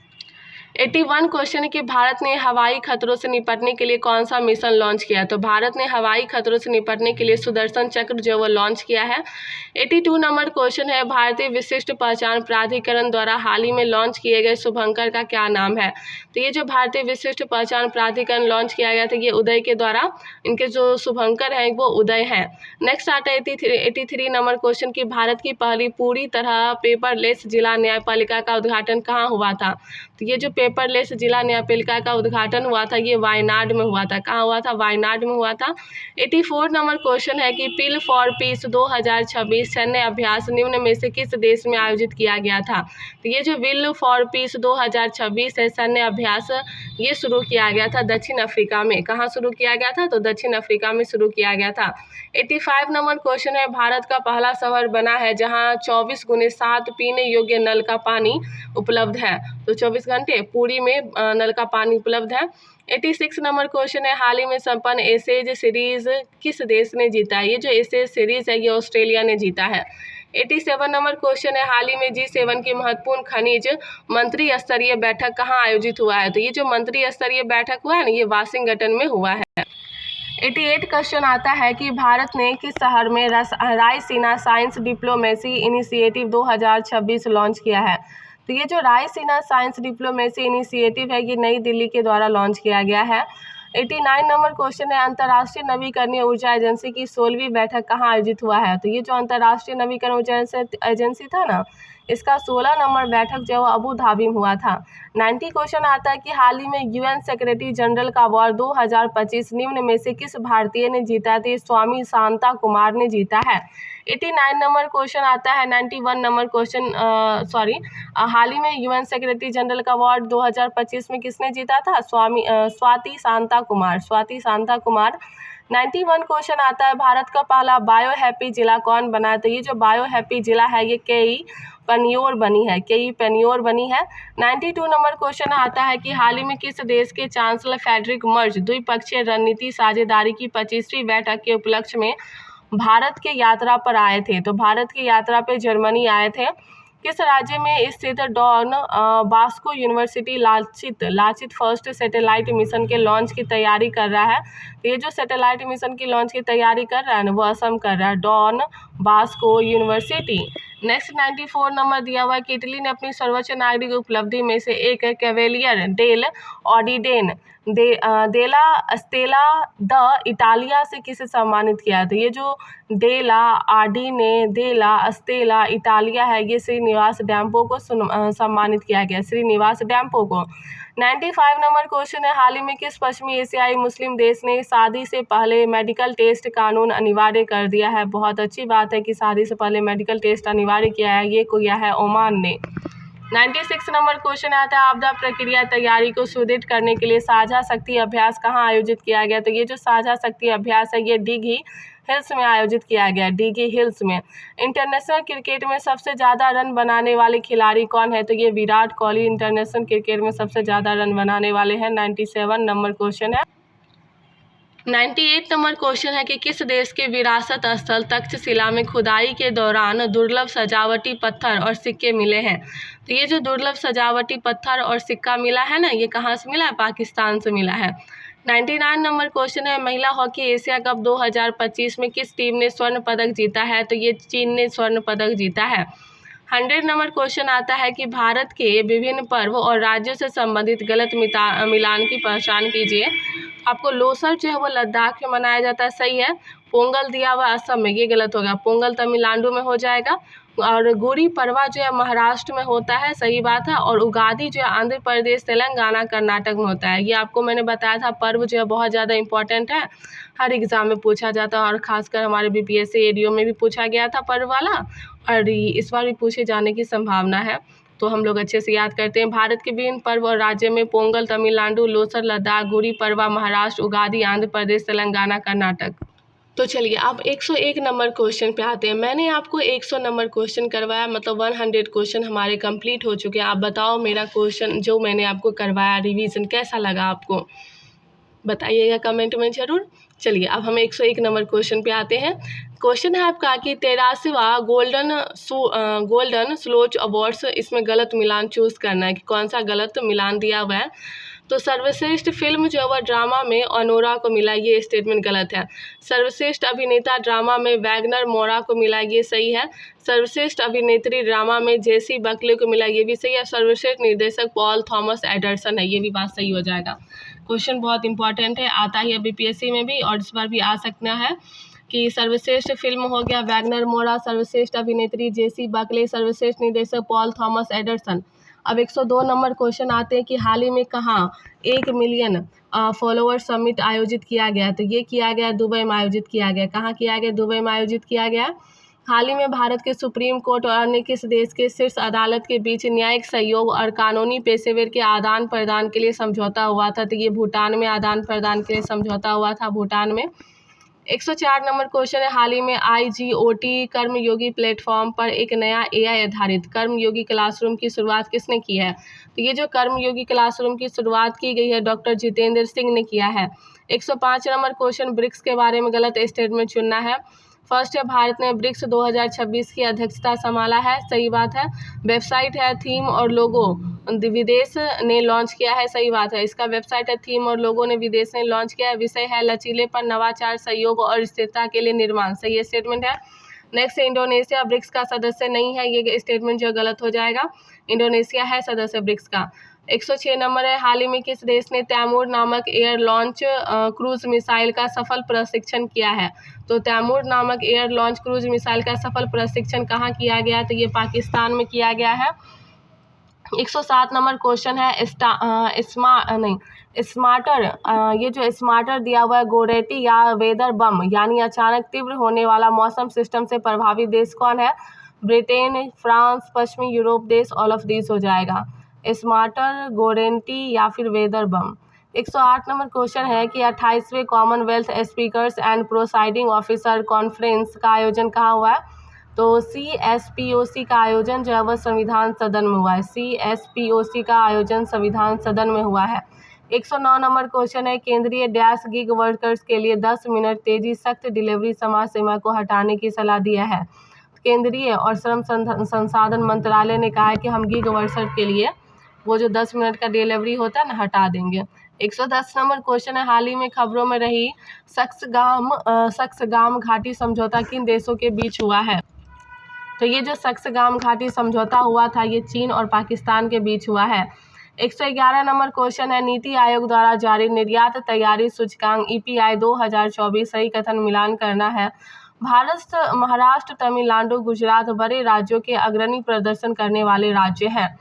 81 क्वेश्चन है कि भारत ने हवाई खतरों से निपटने के लिए कौन सा मिशन लॉन्च किया। तो भारत ने हवाई खतरों से निपटने के लिए सुदर्शन चक्र जो वो लॉन्च किया है। 82 नंबर क्वेश्चन है भारतीय विशिष्ट पहचान प्राधिकरण द्वारा हाल ही में लॉन्च किए गए शुभंकर का क्या नाम है। तो ये जो भारतीय विशिष्ट पहचान प्राधिकरण लॉन्च किया गया था ये उदय के द्वारा, इनके जो शुभंकर हैं वो उदय हैं। नेक्स्ट आता है 83 नंबर क्वेश्चन की भारत की पहली पूरी तरह पेपरलेस जिला न्यायपालिका का उद्घाटन कहाँ हुआ था। तो ये जो पेपरलेस जिला न्यायपालिका का उद्घाटन हुआ था ये वायनाड में हुआ था। कहाँ हुआ था? वायनाड में हुआ था। 84 नंबर क्वेश्चन है कि पिल फॉर पीस 2026 सैन्य अभ्यास निम्न में से किस देश में आयोजित किया गया था। तो ये जो विल फॉर पीस 2026 है सैन्य अभ्यास, ये शुरू किया गया था दक्षिण अफ्रीका में। कहाँ शुरू किया गया था? तो दक्षिण अफ्रीका में शुरू किया गया था। 85 नंबर क्वेश्चन है भारत का पहला शहर बना है जहाँ 24x7 पीने योग्य नल का पानी उपलब्ध है। तो 24 घंटे पूरी में नल का पानी उपलब्ध है। 86 नंबर क्वेश्चन है हाल ही में संपन्न एशेज सीरीज किस देश ने जीता है। ये जो एशेज सीरीज है ये ऑस्ट्रेलिया ने जीता है। 87 नंबर क्वेश्चन है हाल ही में G7 की महत्वपूर्ण खनिज मंत्री स्तरीय बैठक कहाँ आयोजित हुआ है। तो ये जो मंत्री स्तरीय बैठक हुआ है ना ये वाशिंगटन में हुआ है। 88 क्वेश्चन आता है कि भारत ने किस शहर में Raisina science diplomacy initiative 2026 launch किया है। तो ये जो रायसीना साइंस डिप्लोमेसी इनिशिएटिव है ये नई दिल्ली के द्वारा लॉन्च किया गया है। 89 नंबर क्वेश्चन है अंतर्राष्ट्रीय नवीकरणीय ऊर्जा एजेंसी की 16वीं बैठक कहाँ आयोजित हुआ है। तो ये जो अंतर्राष्ट्रीय नवीकरण ऊर्जा एजेंसी था ना इसका 16 नंबर बैठक जो अबू धाबी में हुआ था। 90 क्वेश्चन आता है कि हाल ही में UN सेक्रेटरी जनरल का अवार्ड 2025 निम्न में से किस भारतीय ने जीता है। तो ये स्वामी शांता कुमार ने जीता है। 89 नंबर क्वेश्चन आता है 91 नंबर क्वेश्चन हाल ही में UN सेक्रेटरी जनरल का अवार्ड 2025 में किसने जीता था। स्वाति शांता कुमार। 91 क्वेश्चन आता है भारत का पहला बायो हैप्पी जिला कौन बना है। तो ये जो बायो हैप्पी जिला है ये केई पेन्योर बनी है। 92 नंबर क्वेश्चन आता है कि हाल ही में किस देश के चांसलर फेडरिक मर्ज द्विपक्षीय रणनीति साझेदारी की 25वीं बैठक के उपलक्ष्य में भारत के यात्रा पर आए थे। तो भारत की यात्रा पे जर्मनी आए थे। किस राज्य में स्थित Don Bosco University Lachit first satellite mission के लॉन्च की तैयारी कर रहा है। तो ये जो सैटेलाइट मिशन की लॉन्च की तैयारी कर रहा है ना वो असम कर रहा है, Don Bosco University. Next 94 number दिया हुआ है कि इटली ने अपनी सर्वोच्च नागरिक उपलब्धि में से एक कैवेलियर डेल ऑर्डिडेन देला स्टेला द इटालिया से किसे सम्मानित किया। तो ये जो डेला आर्डिने देला स्टेला इटालिया है ये श्रीनिवास डैम्पो को सम्मानित किया गया, श्रीनिवास डैम्पो को। 95 नंबर क्वेश्चन है हाल ही में किस पश्चिमी एशियाई मुस्लिम देश ने शादी से पहले मेडिकल टेस्ट कानून अनिवार्य कर दिया है। बहुत अच्छी बात है कि शादी से पहले मेडिकल टेस्ट अनिवार्य किया है, ये किया है ओमान ने। 96 नंबर क्वेश्चन आता है आपदा प्रक्रिया तैयारी को सुदृढ़ करने के लिए साझा शक्ति अभ्यास कहाँ आयोजित किया गया। तो ये जो साझा शक्ति अभ्यास है ये डिगी हिल्स में आयोजित किया गया, डिगी हिल्स में। इंटरनेशनल क्रिकेट में सबसे ज़्यादा रन बनाने वाले खिलाड़ी कौन है। तो ये विराट कोहली इंटरनेशनल क्रिकेट में सबसे ज़्यादा रन बनाने वाले हैं। 97 नंबर क्वेश्चन है। 98 नंबर क्वेश्चन है कि किस देश के विरासत स्थल तक्षशिला में खुदाई के दौरान दुर्लभ सजावटी पत्थर और सिक्के मिले हैं। तो ये जो दुर्लभ सजावटी पत्थर और सिक्का मिला है ना, ये कहाँ से मिला है? पाकिस्तान से मिला है। 99 नंबर क्वेश्चन है महिला हॉकी एशिया कप 2025 में किस टीम ने स्वर्ण पदक जीता है? तो ये चीन ने स्वर्ण पदक जीता है। 100 नंबर क्वेश्चन आता है कि भारत के विभिन्न पर्व और राज्यों से संबंधित गलत मिलान की पहचान कीजिए। आपको लोसर जो है वो लद्दाख में मनाया जाता है, सही है। पोंगल दिया हुआ असम में, ये गलत होगा। पोंगल तमिलनाडु में हो जाएगा। और गुड़ी पड़वा जो है महाराष्ट्र में होता है, सही बात है। और उगादी जो है आंध्र प्रदेश, तेलंगाना, कर्नाटक में होता है। ये आपको मैंने बताया था, पर्व जो है बहुत ज़्यादा इंपॉर्टेंट है, हर एग्ज़ाम में पूछा जाता है और ख़ासकर हमारे BPSC ADO में भी पूछा गया था पर्व वाला, और इस बार भी पूछे जाने की संभावना है। तो हम लोग अच्छे से याद करते हैं। भारत के विभिन्न पर्व और राज्य में पोंगल तमिलनाडु, लोसर लद्दाख, गुड़ी पड़वा महाराष्ट्र, उगादी आंध्र प्रदेश, तेलंगाना, कर्नाटक। तो चलिए अब 101 नंबर क्वेश्चन पे आते हैं। मैंने आपको 100 नंबर क्वेश्चन करवाया, मतलब 100 क्वेश्चन हमारे कंप्लीट हो चुके हैं। आप बताओ मेरा क्वेश्चन जो मैंने आपको करवाया रिवीजन कैसा लगा आपको, बताइएगा कमेंट में ज़रूर। चलिए अब हम 101 नंबर क्वेश्चन पे आते हैं। क्वेश्चन है आपका कि 83वां गोल्डन स्लोच अवार्ड्स, इसमें गलत मिलान चूज़ करना है कि कौन सा गलत मिलान दिया हुआ है। तो सर्वश्रेष्ठ फिल्म जो है वह ड्रामा में अनोरा को मिला, ये स्टेटमेंट गलत है। सर्वश्रेष्ठ अभिनेता ड्रामा में वैगनर मोरा को मिला, ये सही है। सर्वश्रेष्ठ अभिनेत्री ड्रामा में जेसी बकले को मिला, ये भी सही है। सर्वश्रेष्ठ निर्देशक पॉल थॉमस एंडरसन है, ये भी बात सही हो जाएगा। क्वेश्चन बहुत इंपॉर्टेंट है, आता ही है BPSC में भी और इस बार भी आ सकता है कि सर्वश्रेष्ठ फिल्म हो गया वैगनर मोरा, सर्वश्रेष्ठ अभिनेत्री जेसी बकले, सर्वश्रेष्ठ निर्देशक पॉल थॉमस एंडरसन। अब 102 नंबर क्वेश्चन आते हैं कि हाल ही में कहाँ 1 मिलियन फॉलोअर समिट आयोजित किया गया? तो ये किया गया दुबई में आयोजित किया गया। कहाँ किया गया? दुबई में आयोजित किया गया। हाल ही में भारत के सुप्रीम कोर्ट और अन्य किस देश के शीर्ष अदालत के बीच न्यायिक सहयोग और कानूनी पेशेवर के आदान प्रदान के लिए समझौता हुआ था? तो ये भूटान में आदान प्रदान के लिए समझौता हुआ था, भूटान में। 104 नंबर क्वेश्चन है हाल ही में IGOT कर्मयोगी प्लेटफॉर्म पर एक नया AI आधारित कर्मयोगी क्लासरूम की शुरुआत किसने की है? तो ये जो कर्मयोगी क्लासरूम की शुरुआत की गई है डॉक्टर जितेंद्र सिंह ने किया है। 105 नंबर क्वेश्चन ब्रिक्स के बारे में गलत स्टेटमेंट चुनना है। फर्स्ट है भारत ने ब्रिक्स 2026 की अध्यक्षता संभाला है, सही बात है। वेबसाइट है थीम और लोगो विदेश ने लॉन्च किया है, सही बात है। इसका वेबसाइट है थीम और लोगो ने विदेश ने लॉन्च किया है। विषय है लचीलेपन, नवाचार, सहयोग और स्थिरता के लिए निर्माण, सही स्टेटमेंट है। नेक्स्ट है इंडोनेशिया ब्रिक्स का सदस्य नहीं है, ये स्टेटमेंट जो गलत हो जाएगा। इंडोनेशिया है सदस्य ब्रिक्स का। 106 नंबर है हाल ही में किस देश ने तैमूर नामक एयर लॉन्च क्रूज मिसाइल का सफल प्रशिक्षण किया है? तो तैमूर नामक एयर लॉन्च क्रूज मिसाइल का सफल प्रशिक्षण कहाँ किया गया? तो ये पाकिस्तान में किया गया है। 107 नंबर क्वेश्चन है स्मार्टर, ये जो स्मार्टर दिया हुआ है गोरेटी या वेदर बम यानी अचानक तीव्र होने वाला मौसम सिस्टम से प्रभावित देश कौन है? ब्रिटेन, फ्रांस, पश्चिमी यूरोप देश, ऑल ऑफ दिस हो जाएगा। स्मार्टर, गोरेंटी या फिर वेदर बम। 108 नंबर क्वेश्चन है कि 28वें Commonwealth speakers and presiding officer conference का आयोजन कहाँ हुआ है? तो CSPOC का आयोजन जो है वह संविधान सदन में हुआ है। CSPOC का आयोजन संविधान सदन में हुआ है। 109 नंबर क्वेश्चन है केंद्रीय डैश गिग वर्कर्स के लिए 10 मिनट तेजी सख्त डिलीवरी समाज सीमा को हटाने की सलाह दिया है। केंद्रीय और श्रम संसाधन मंत्रालय ने कहा है कि हम गिग वर्कर के लिए वो जो 10 मिनट का डिलीवरी होता है ना, हटा देंगे। 110 नंबर क्वेश्चन है हाल ही में खबरों में रही सक्सगाम घाटी समझौता किन देशों के बीच हुआ है? तो ये जो सक्सगाम घाटी समझौता हुआ था ये चीन और पाकिस्तान के बीच हुआ है। 111 नंबर क्वेश्चन है नीति आयोग द्वारा जारी निर्यात तैयारी सूचकांक EPI 2024 सही कथन मिलान करना है। भारत, महाराष्ट्र, तमिलनाडु, गुजरात बड़े राज्यों के अग्रणी प्रदर्शन करने वाले राज्य हैं।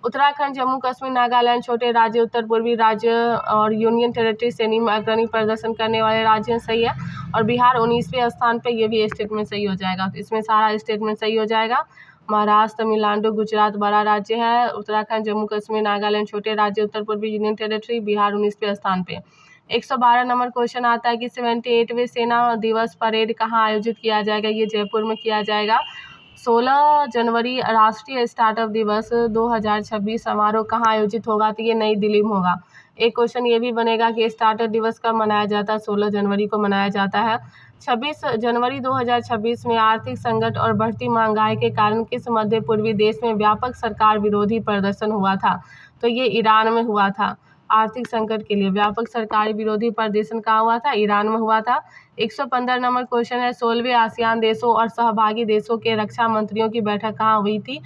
उत्तराखंड, जम्मू कश्मीर, नागालैंड छोटे राज्य, उत्तर पूर्वी राज्य और यूनियन टेरिटरी श्रेणी में अग्रणी प्रदर्शन करने वाले राज्य सही है। और बिहार 19वें स्थान पे, ये भी स्टेटमेंट सही हो जाएगा। तो इसमें सारा स्टेटमेंट सही हो जाएगा। महाराष्ट्र, तमिलनाडु, गुजरात बड़ा राज्य है, उत्तराखंड, जम्मू कश्मीर, नागालैंड छोटे राज्य, उत्तर पूर्वी यूनियन टेरिटरी, बिहार 19वें स्थान पे। 112 नंबर क्वेश्चन आता है कि 78वें सेना दिवस परेड कहाँ आयोजित किया जाएगा? ये जयपुर में किया जाएगा। 16 जनवरी राष्ट्रीय स्टार्टअप दिवस 2026 समारोह कहाँ आयोजित होगा? तो ये नई दिल्ली में होगा। एक क्वेश्चन ये भी बनेगा कि स्टार्टअप दिवस कब मनाया जाता है, 16 जनवरी को मनाया जाता है। 26 जनवरी 2026 में आर्थिक संकट और बढ़ती महंगाई के कारण किस मध्य पूर्वी देश में व्यापक सरकार विरोधी प्रदर्शन हुआ था? तो ये ईरान में हुआ था। आर्थिक संकट के लिए व्यापक सरकारी विरोधी प्रदर्शन कहाँ हुआ था? ईरान में हुआ था। 115 नंबर क्वेश्चन है, 16वें आसियान देशों और सहभागी देशों के रक्षा मंत्रियों की बैठक कहाँ हुई थी?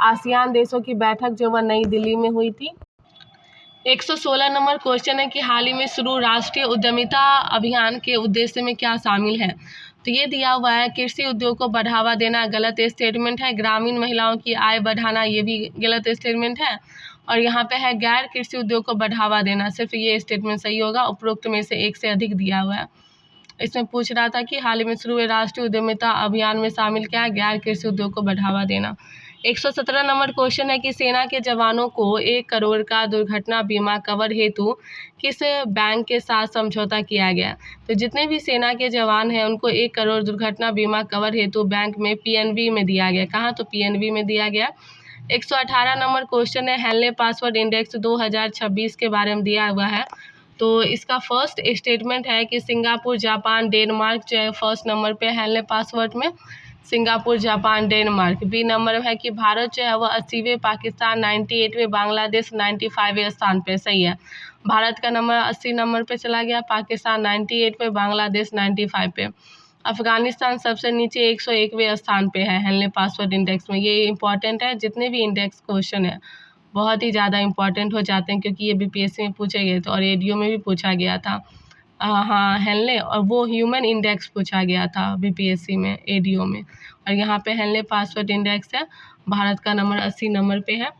आसियान देशों की बैठक जो वह नई दिल्ली में हुई थी। 116 नंबर क्वेश्चन है कि हाल ही में शुरू राष्ट्रीय उद्यमिता अभियान के उद्देश्य में क्या शामिल है? तो ये दिया हुआ है कृषि उद्योग को बढ़ावा देना, गलत स्टेटमेंट है। ग्रामीण महिलाओं की आय बढ़ाना, ये भी गलत स्टेटमेंट है। और यहाँ पे है गैर कृषि उद्योग को बढ़ावा देना, सिर्फ ये स्टेटमेंट सही होगा। उपरोक्त में से एक से अधिक दिया हुआ है। इसमें पूछ रहा था कि हाल ही में शुरू हुए राष्ट्रीय उद्यमिता अभियान में शामिल क्या है? गैर कृषि उद्योग को बढ़ावा देना। 117 नंबर क्वेश्चन है कि सेना के जवानों को 1 करोड़ का दुर्घटना बीमा कवर हेतु किस बैंक के साथ समझौता किया गया? तो जितने भी सेना के जवान हैं उनको 1 करोड़ दुर्घटना बीमा कवर हेतु बैंक में पीएनबी में दिया गया। कहाँ? तो पीएनबी में दिया गया। 118 नंबर क्वेश्चन है, हेनले पासवर्ड इंडेक्स 2026 के बारे में दिया हुआ है। तो इसका फर्स्ट स्टेटमेंट है कि सिंगापुर, जापान, डेनमार्क जो है फर्स्ट नंबर पे हेनले पासवर्ड में, Singapore, Japan, Denmark. B number है कि भारत जो है वह 80वें, पाकिस्तान 98वें, बांग्लादेश 95वें स्थान पे। सही है, भारत का नंबर 80 नंबर पे चला गया, पाकिस्तान 98 पे, बांग्लादेश 95 पे। अफगानिस्तान सबसे नीचे 101वें स्थान पे है हेनले पासवर्ड इंडेक्स में। ये इंपॉर्टेंट है, जितने भी इंडेक्स क्वेश्चन है बहुत ही ज़्यादा इंपॉर्टेंट हो जाते हैं, क्योंकि ये बीपीएससी में पूछे गए थे और एडीओ में भी पूछा गया था। हाँ, हेनले और वो ह्यूमन इंडेक्स पूछा गया था बीपीएससी में, एडीओ में। और यहाँ पे हेनले पासवर्ड इंडेक्स है, भारत का नंबर 80 नंबर पे है।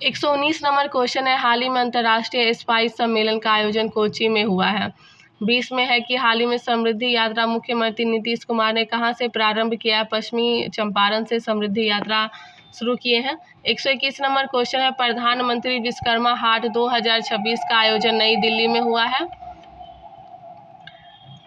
119 नंबर क्वेश्चन है, हाल ही में अंतर्राष्ट्रीय स्पाइस सम्मेलन का आयोजन कोची में हुआ है। 20 में है कि हाल ही में समृद्धि यात्रा मुख्यमंत्री नीतीश कुमार ने कहां से प्रारंभ किया? पश्चिमी चंपारण से समृद्धि यात्रा शुरू किए हैं। 121 नंबर क्वेश्चन है, प्रधानमंत्री विश्वकर्मा हाट 2026 का आयोजन नई दिल्ली में हुआ है।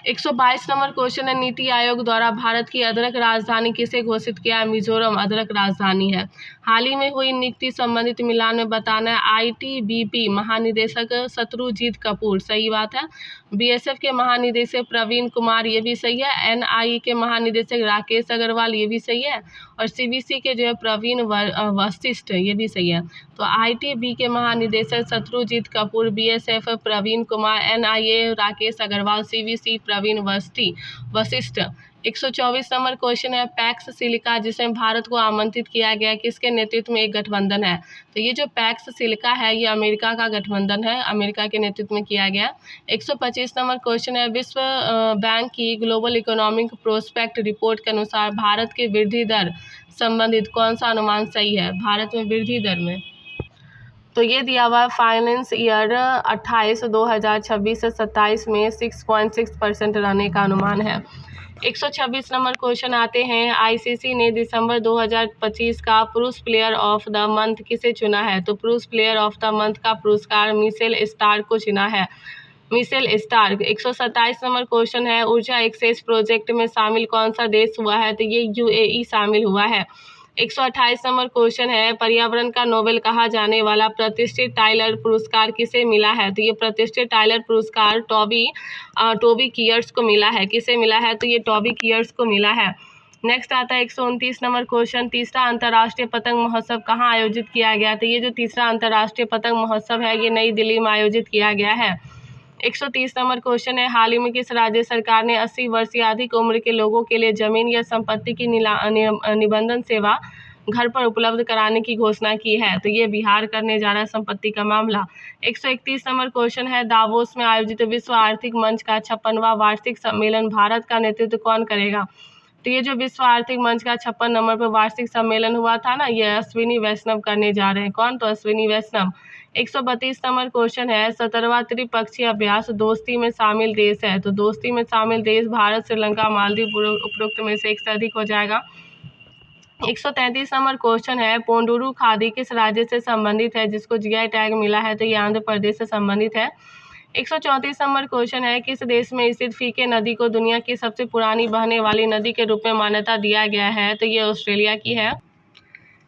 122 नंबर क्वेश्चन है, नीति आयोग द्वारा भारत की अदरक राजधानी किसे घोषित किया है? मिजोरम अदरक राजधानी है। हाल ही में हुई नियुक्ति संबंधित मिलान में बताना है आईटीबीपी महानिदेशक शत्रुजीत कपूर। सही बात है। बीएसएफ के महानिदेशक प्रवीण कुमार, ये भी सही है। एनआईए के महानिदेशक राकेश अग्रवाल, ये भी सही है। और सीबीसी के जो है प्रवीण वशिष्ठ, ये भी सही है। तो आईटीबी के महानिदेशक Shatrujeet Kapoor, BSF Praveen Kumar, NIA Rakesh Agarwal, CBC Praveen Vashisht. 124 number question है, पैक्स सिलिका जिसमें भारत को आमंत्रित किया गया, किसके नेतृत्व में एक गठबंधन है? तो ये जो पैक्स सिलिका है ये अमेरिका का गठबंधन है, अमेरिका के नेतृत्व में किया गया। 125 नंबर क्वेश्चन है, विश्व बैंक की ग्लोबल इकोनॉमिक प्रोस्पेक्ट रिपोर्ट के अनुसार भारत के वृद्धि दर संबंधित कौन सा अनुमान सही है? भारत में वृद्धि दर में तो ये दिया हुआ है फाइनेंस ईयर 2026 से 27 में 6.6% रहने का अनुमान है। 126 नंबर क्वेश्चन आते हैं, आईसीसी ने दिसंबर 2025 का पुरुष प्लेयर ऑफ द मंथ किसे चुना है? तो पुरुष प्लेयर ऑफ द मंथ का पुरस्कार मिशेल स्टार्क को चुना है, मिशेल स्टार्क। 127 नंबर क्वेश्चन है, ऊर्जा एक्सेस प्रोजेक्ट में शामिल कौन सा देश हुआ है? तो ये यूएई शामिल हुआ है। 128 नंबर क्वेश्चन है, पर्यावरण का नोबेल कहा जाने वाला प्रतिष्ठित टाइलर पुरस्कार किसे मिला है? तो ये प्रतिष्ठित टाइलर पुरस्कार टोबी कियर्स को मिला है। किसे मिला है? तो ये टोबी कियर्स को मिला है। नेक्स्ट आता है 129 नंबर क्वेश्चन, तीसरा अंतर्राष्ट्रीय पतंग महोत्सव कहाँ आयोजित किया गया? तो ये जो तीसरा अंतर्राष्ट्रीय पतंग महोत्सव है ये नई दिल्ली में आयोजित किया गया है। 130 नंबर क्वेश्चन है, हाल ही में किस राज्य सरकार ने 80 वर्ष या अधिक उम्र के लोगों के लिए जमीन या संपत्ति की निबंधन सेवा घर पर उपलब्ध कराने की घोषणा की है? तो ये बिहार करने जा रहा है संपत्ति का मामला। 131 नंबर क्वेश्चन है, दावोस में आयोजित विश्व आर्थिक मंच का 56वां वार्षिक सम्मेलन भारत का नेतृत्व कौन करेगा? तो ये जो विश्व आर्थिक मंच का 56 नंबर पर वार्षिक सम्मेलन हुआ था ना, ये अश्विनी वैष्णव करने जा रहे हैं। कौन? तो अश्विनी वैष्णव। 132 नंबर क्वेश्चन है, 17वां त्रिपक्षीय अभ्यास दोस्ती में शामिल देश है? तो दोस्ती में शामिल देश भारत, श्रीलंका, मालदीव उपरोक्त में से एक से अधिक हो जाएगा। 133 नंबर क्वेश्चन है, पोंडुरु खादी किस राज्य से संबंधित है जिसको जीआई टैग मिला है? तो ये आंध्र प्रदेश से संबंधित है। 134 नंबर क्वेश्चन है, किस देश में स्थित फीके नदी को दुनिया की सबसे पुरानी बहने वाली नदी के रूप में मान्यता दिया गया है? तो ये ऑस्ट्रेलिया की है।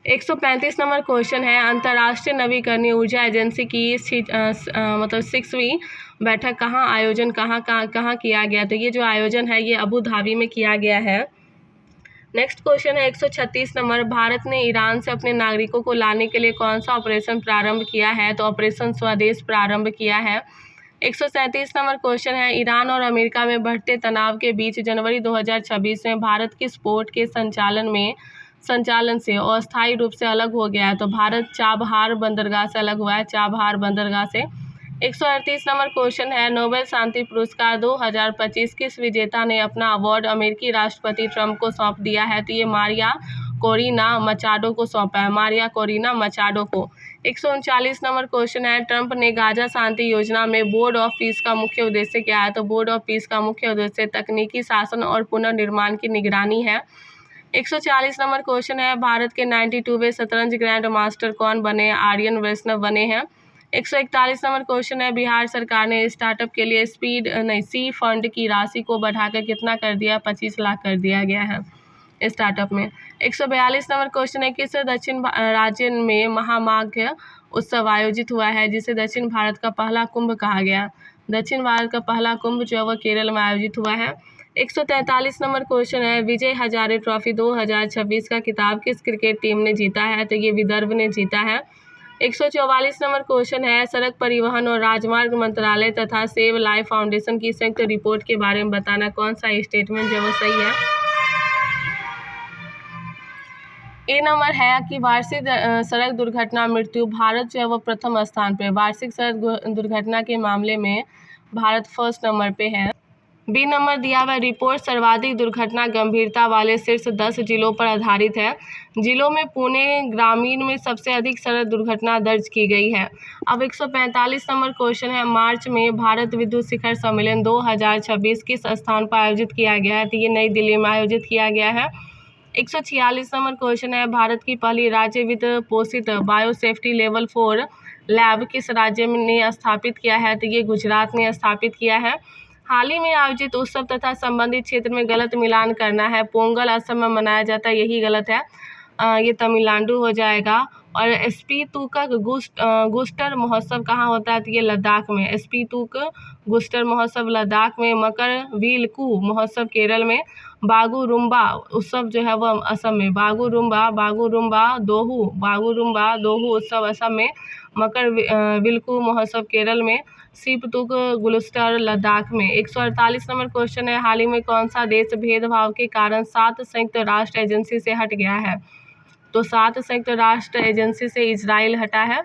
135 नंबर क्वेश्चन है, अंतर्राष्ट्रीय नवीकरणीय ऊर्जा एजेंसी की मतलब 6वीं बैठक कहाँ किया गया? तो ये जो आयोजन है ये अबू धाबी में किया गया है। नेक्स्ट क्वेश्चन है 136 नंबर, भारत ने ईरान से अपने नागरिकों को लाने के लिए कौन सा ऑपरेशन प्रारंभ किया है? तो ऑपरेशन स्वदेश प्रारंभ किया है। 137 नंबर क्वेश्चन है, ईरान और अमेरिका में बढ़ते तनाव के बीच जनवरी 2026 में भारत किस पोर्ट के संचालन से अस्थायी रूप से अलग हो गया है? तो भारत चाबहार बंदरगाह से अलग हुआ है, चाबहार बंदरगाह से। 138 नंबर क्वेश्चन है, नोबेल शांति पुरस्कार 2025 किस विजेता ने अपना अवार्ड अमेरिकी राष्ट्रपति ट्रंप को सौंप दिया है? तो ये मारिया कोरिना मचाडो को सौंपा है, मारिया कोरिना मचाडो को। 139 नंबर क्वेश्चन है, ट्रंप ने गाजा शांति योजना में बोर्ड ऑफ पीस का मुख्य उद्देश्य क्या है? तो बोर्ड ऑफ पीस का मुख्य उद्देश्य तकनीकी शासन और पुनर्निर्माण की निगरानी है। 140 नंबर क्वेश्चन है, भारत के 92वें शतरंज ग्रैंड मास्टर कौन बने? आर्यन वैष्णव बने हैं। 141 नंबर क्वेश्चन है, बिहार सरकार ने स्टार्टअप के लिए सी फंड की राशि को बढ़ाकर कितना कर दिया? 25 लाख कर दिया गया है स्टार्टअप में। 142 नंबर क्वेश्चन है, किस दक्षिण राज्य में महामाघ उत्सव आयोजित हुआ है जिसे दक्षिण भारत का पहला कुंभ कहा गया? दक्षिण भारत का पहला कुंभ जो है वह केरल में आयोजित हुआ है। 143 नंबर क्वेश्चन है, विजय हजारे ट्रॉफी 2026 का खिताब किस क्रिकेट टीम ने जीता है? तो ये विदर्भ ने जीता है। 144 नंबर क्वेश्चन है, सड़क परिवहन और राजमार्ग मंत्रालय तथा सेव लाइफ फाउंडेशन की संयुक्त रिपोर्ट के बारे में बताना। कौन सा स्टेटमेंट जो वो सही है? ए नंबर है कि वार्षिक सड़क दुर्घटना मृत्यु भारत जो है वो प्रथम स्थान पे, वार्षिक सड़क दुर्घटना के मामले में भारत फर्स्ट नंबर पे है। बी नंबर दिया हुआ रिपोर्ट सर्वाधिक दुर्घटना गंभीरता वाले शीर्ष 10 जिलों पर आधारित है। जिलों में पुणे ग्रामीण में सबसे अधिक सड़क दुर्घटना दर्ज की गई है। अब 145 नंबर क्वेश्चन है, मार्च में भारत विद्युत शिखर सम्मेलन 2026 किस स्थान पर आयोजित किया गया है? तो ये नई दिल्ली में आयोजित किया गया है। 146 नंबर क्वेश्चन है, भारत की पहली राज्य वित्त पोषित बायोसेफ्टी लेवल 4 लैब किस राज्य ने स्थापित किया है? तो ये गुजरात ने स्थापित किया है। हाल ही में आयोजित उत्सव तथा संबंधित क्षेत्र में गलत मिलान करना है। पोंगल असम में मनाया जाता है, यही गलत है, ये तमिलनाडु हो जाएगा। और स्पीतुक गुस्टर महोत्सव कहाँ होता है? तो ये लद्दाख में। स्पीतुक गुस्टर महोत्सव लद्दाख में। मकर विलकू महोत्सव केरल में। बागुरुम्बा उत्सव जो है वह असम में। बागुरुम्बा दोहू उत्सव असम में। मकर विलकू महोत्सव केरल में। सिपतुक गुलस्टर लद्दाख में। 148 नंबर क्वेश्चन है, हाल ही में कौन सा देश भेदभाव के कारण 7 संयुक्त राष्ट्र एजेंसी से हट गया है? तो 7 संयुक्त राष्ट्र एजेंसी से इजराइल हटा है।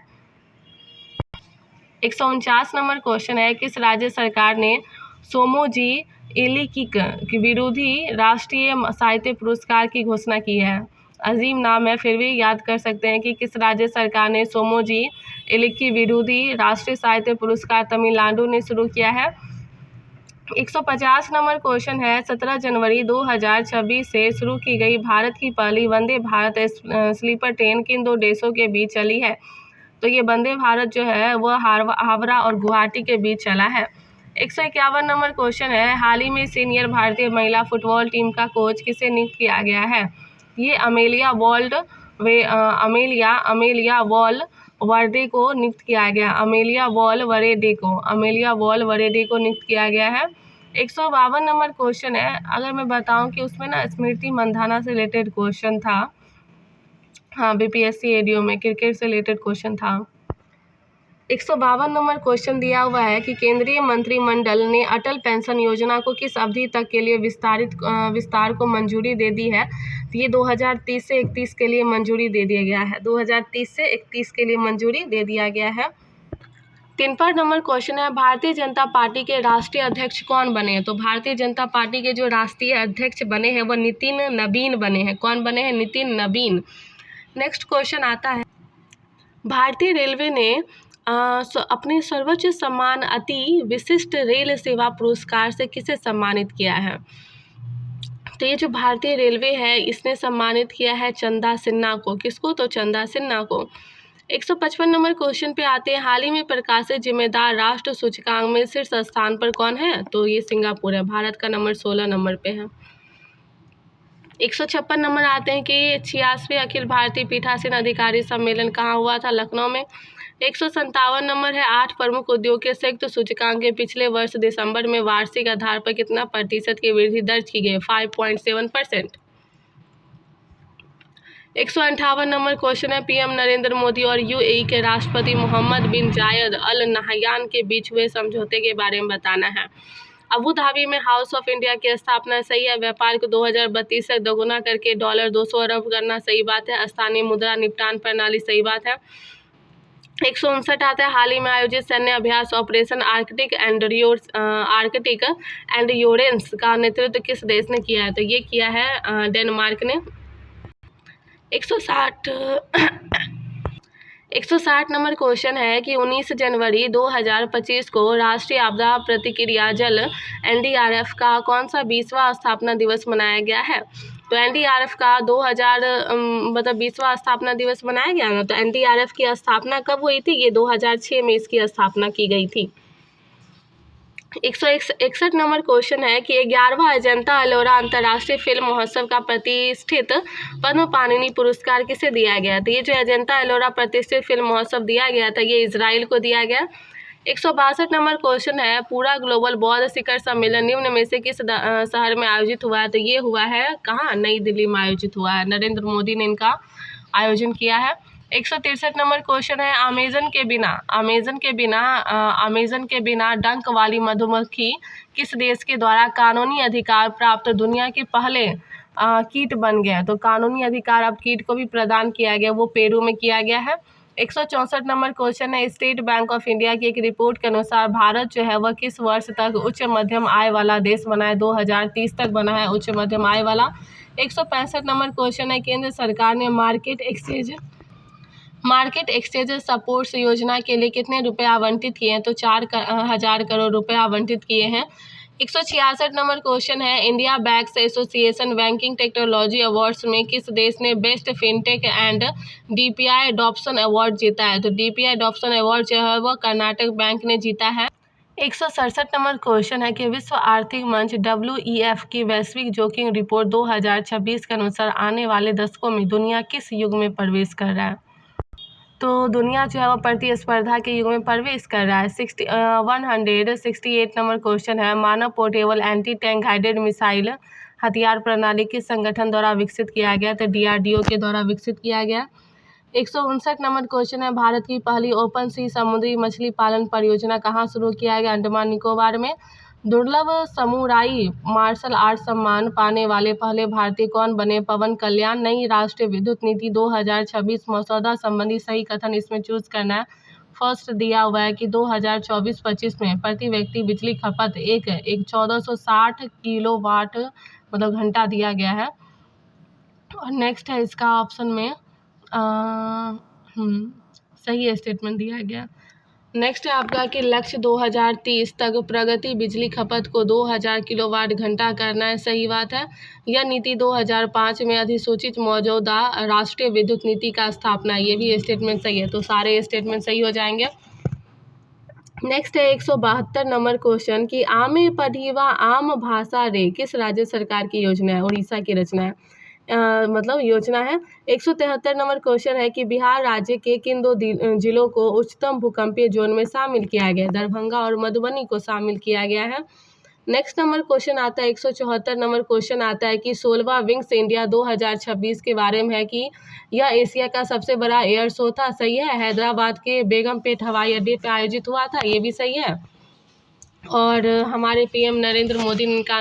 149 नंबर क्वेश्चन है, किस राज्य सरकार ने सोमोजी इलिकिक की विरोधी राष्ट्रीय साहित्य पुरस्कार की घोषणा की है? अजीम नाम है, फिर भी याद कर सकते हैं कि किस राज्य सरकार ने सोमोजी इलिकी विरोधी राष्ट्रीय साहित्य पुरस्कार तमिलनाडु ने शुरू किया है। 150 नंबर क्वेश्चन है, 17 जनवरी 2026 से शुरू की गई भारत की पहली वंदे भारत स्लीपर ट्रेन किन 2 देशों के बीच चली है? तो ये वंदे भारत जो है वह हावड़ा और गुवाहाटी के बीच चला है। 151 नंबर क्वेश्चन है, हाल ही में सीनियर भारतीय महिला फुटबॉल टीम का कोच किसे नियुक्त किया गया है? ये अमेलिया वॉल वर्डे को नियुक्त किया गया। अमेलिया वॉल वरेडे को नियुक्त किया गया है। 152 नंबर क्वेश्चन है, अगर मैं बताऊं कि उसमें ना स्मृति मंधाना से रिलेटेड क्वेश्चन था। हाँ, बीपीएससी एडीओ में क्रिकेट से रिलेटेड क्वेश्चन था। 152 नंबर क्वेश्चन दिया हुआ है कि केंद्रीय मंत्रिमंडल ने अटल पेंशन योजना को किस अवधि तक के लिए विस्तार को मंजूरी दे दी है? तो ये 2030 से 31 के लिए मंजूरी दे दिया गया है। 2030 से 31 के लिए मंजूरी दे दिया गया है। 53 नंबर क्वेश्चन है, भारतीय जनता पार्टी के राष्ट्रीय अध्यक्ष कौन बने हैं? तो भारतीय जनता पार्टी के जो राष्ट्रीय अध्यक्ष बने हैं वह नितिन नवीन बने हैं। कौन बने हैं? नितिन नवीन। नेक्स्ट क्वेश्चन आता है, भारतीय रेलवे ने अपने सर्वोच्च सम्मान अति विशिष्ट रेल सेवा पुरस्कार से किसे सम्मानित किया है? तो ये जो भारतीय रेलवे है इसने सम्मानित किया है चंदा सिन्हा को। किसको? तो चंदा सिन्हा को। 155 नंबर क्वेश्चन पे आते हैं, हाल ही में प्रकाशित जिम्मेदार राष्ट्र सूचकांक में शीर्ष स्थान पर कौन है? तो ये सिंगापुर है, भारत का नंबर 16 नंबर पे है। 156 नंबर आते हैं कि 86वें अखिल भारतीय पीठासीन अधिकारी सम्मेलन कहाँ हुआ था? लखनऊ में। 157 नंबर है 8 प्रमुख उद्योग के संयुक्त सूचकांक के पिछले वर्ष दिसंबर में वार्षिक आधार पर कितना प्रतिशत की वृद्धि दर्ज की गई? 5.7%। 158 नंबर क्वेश्चन है पीएम नरेंद्र मोदी और यूएई के राष्ट्रपति मोहम्मद बिन जायद अल नहयान के बीच हुए समझौते के बारे में बताना है। अबू धाबी में हाउस ऑफ इंडिया की स्थापना सही है। व्यापार को 2032 तक दोगुना करके $200 अरब करना सही बात है। स्थानीय मुद्रा निपटान प्रणाली सही बात है। 159 आता है हाल ही में आयोजित सैन्य अभ्यास ऑपरेशन आर्कटिक एंड्योरेंस का नेतृत्व किस देश ने किया है? तो ये किया है डेनमार्क ने। 160 नंबर क्वेश्चन है कि 19 जनवरी 2025 को राष्ट्रीय आपदा प्रतिक्रिया जल एनडीआरएफ का कौन सा 20वां स्थापना दिवस मनाया गया है? तो एनडीआरएफ का 20वां स्थापना दिवस मनाया गया ना। तो एनडीआरएफ की स्थापना कब हुई थी? ये 2006 में इसकी स्थापना की गई थी। 161 नंबर क्वेश्चन है कि 11वां अजंता एलोरा अंतर्राष्ट्रीय फिल्म महोत्सव का प्रतिष्ठित पद्म पाणिनि पुरस्कार किसे दिया गया? तो ये जो अजंता एलोरा प्रतिष्ठित फिल्म महोत्सव दिया गया था ये इजराइल को दिया गया। 162 नंबर क्वेश्चन है पूरा ग्लोबल बौद्ध शिखर सम्मेलन निम्न में से किस शहर में आयोजित हुआ है? तो ये हुआ है कहाँ? नई दिल्ली में आयोजित हुआ है। नरेंद्र मोदी ने इनका आयोजन किया है। 163 नंबर क्वेश्चन है अमेजन के बिना डंक वाली मधुमक्खी किस देश के द्वारा कानूनी अधिकार प्राप्त दुनिया के पहले कीट बन गया? तो कानूनी अधिकार अब कीट को भी प्रदान किया गया, वो पेरू में किया गया है। 164 नंबर क्वेश्चन है स्टेट बैंक ऑफ इंडिया की एक रिपोर्ट के अनुसार भारत जो है वह किस वर्ष तक उच्च मध्यम आय वाला देश बना है? 2030 तक बना है उच्च मध्यम आय वाला। 165 नंबर क्वेश्चन है केंद्र सरकार ने मार्केट एक्सचेंज सपोर्ट्स योजना के लिए कितने रुपए आवंटित किए हैं? तो 4,000 करोड़ रुपए आवंटित किए हैं। 166 नंबर क्वेश्चन है India banks association banking technology awards में किस देश ने best fintech and DPI adoption award जीता है? तो डीपीआई एडॉप्शन अवार्ड जो है वह कर्नाटक बैंक ने जीता है। 167 नंबर क्वेश्चन है कि विश्व आर्थिक मंच WEF की वैश्विक जोखिम रिपोर्ट 2026 के अनुसार आने वाले दशकों में दुनिया किस युग में प्रवेश कर रहा है? तो दुनिया जो है वह प्रतिस्पर्धा के युग में प्रवेश कर रहा है। 168 नंबर क्वेश्चन है मानव portable anti tank guided missile हथियार प्रणाली किस संगठन द्वारा विकसित किया गया? तो DRDO के द्वारा विकसित किया गया। 159 नंबर क्वेश्चन है भारत की पहली ओपन सी समुद्री मछली पालन परियोजना कहाँ शुरू किया गया? अंडमान निकोबार में। दुर्लभ समुराई मार्शल आर्ट सम्मान पाने वाले पहले भारतीय कौन बने? पवन कल्याण। नई राष्ट्रीय विद्युत नीति 2026 मसौदा संबंधी सही कथन इसमें चूज करना है। फर्स्ट दिया हुआ है कि 2024-25 में प्रति व्यक्ति बिजली खपत एक 1460 किलोवाट मतलब घंटा दिया गया है। और नेक्स्ट है इसका ऑप्शन में सही स्टेटमेंट दिया गया। नेक्स्ट है आपका कि लक्ष्य 2030 तक प्रगति बिजली खपत को 2000 किलोवाट घंटा करना है, सही बात है। यह नीति 2005 में अधिसूचित मौजूदा राष्ट्रीय विद्युत नीति का स्थापना, ये भी स्टेटमेंट सही है, तो सारे स्टेटमेंट सही हो जाएंगे। नेक्स्ट है 172 नंबर क्वेश्चन कि आमे पढ़ीवा आम भाषा रे किस राज्य सरकार की योजना है? उड़ीसा की रचना है, मतलब योजना है। 173 नंबर क्वेश्चन है कि बिहार राज्य के किन दो जिलों को उच्चतम भूकंपीय जोन में शामिल किया गया? दरभंगा और मधुबनी को शामिल किया गया है। नेक्स्ट नंबर क्वेश्चन आता है 174 नंबर क्वेश्चन आता है कि 16वां विंग्स इंडिया 2026 के बारे में है कि यह एशिया का सबसे बड़ा एयर शो था, सही है। हैदराबाद के बेगमपेट हवाई अड्डे पर आयोजित हुआ था, ये भी सही है। और हमारे पीएम नरेंद्र मोदी ने इनका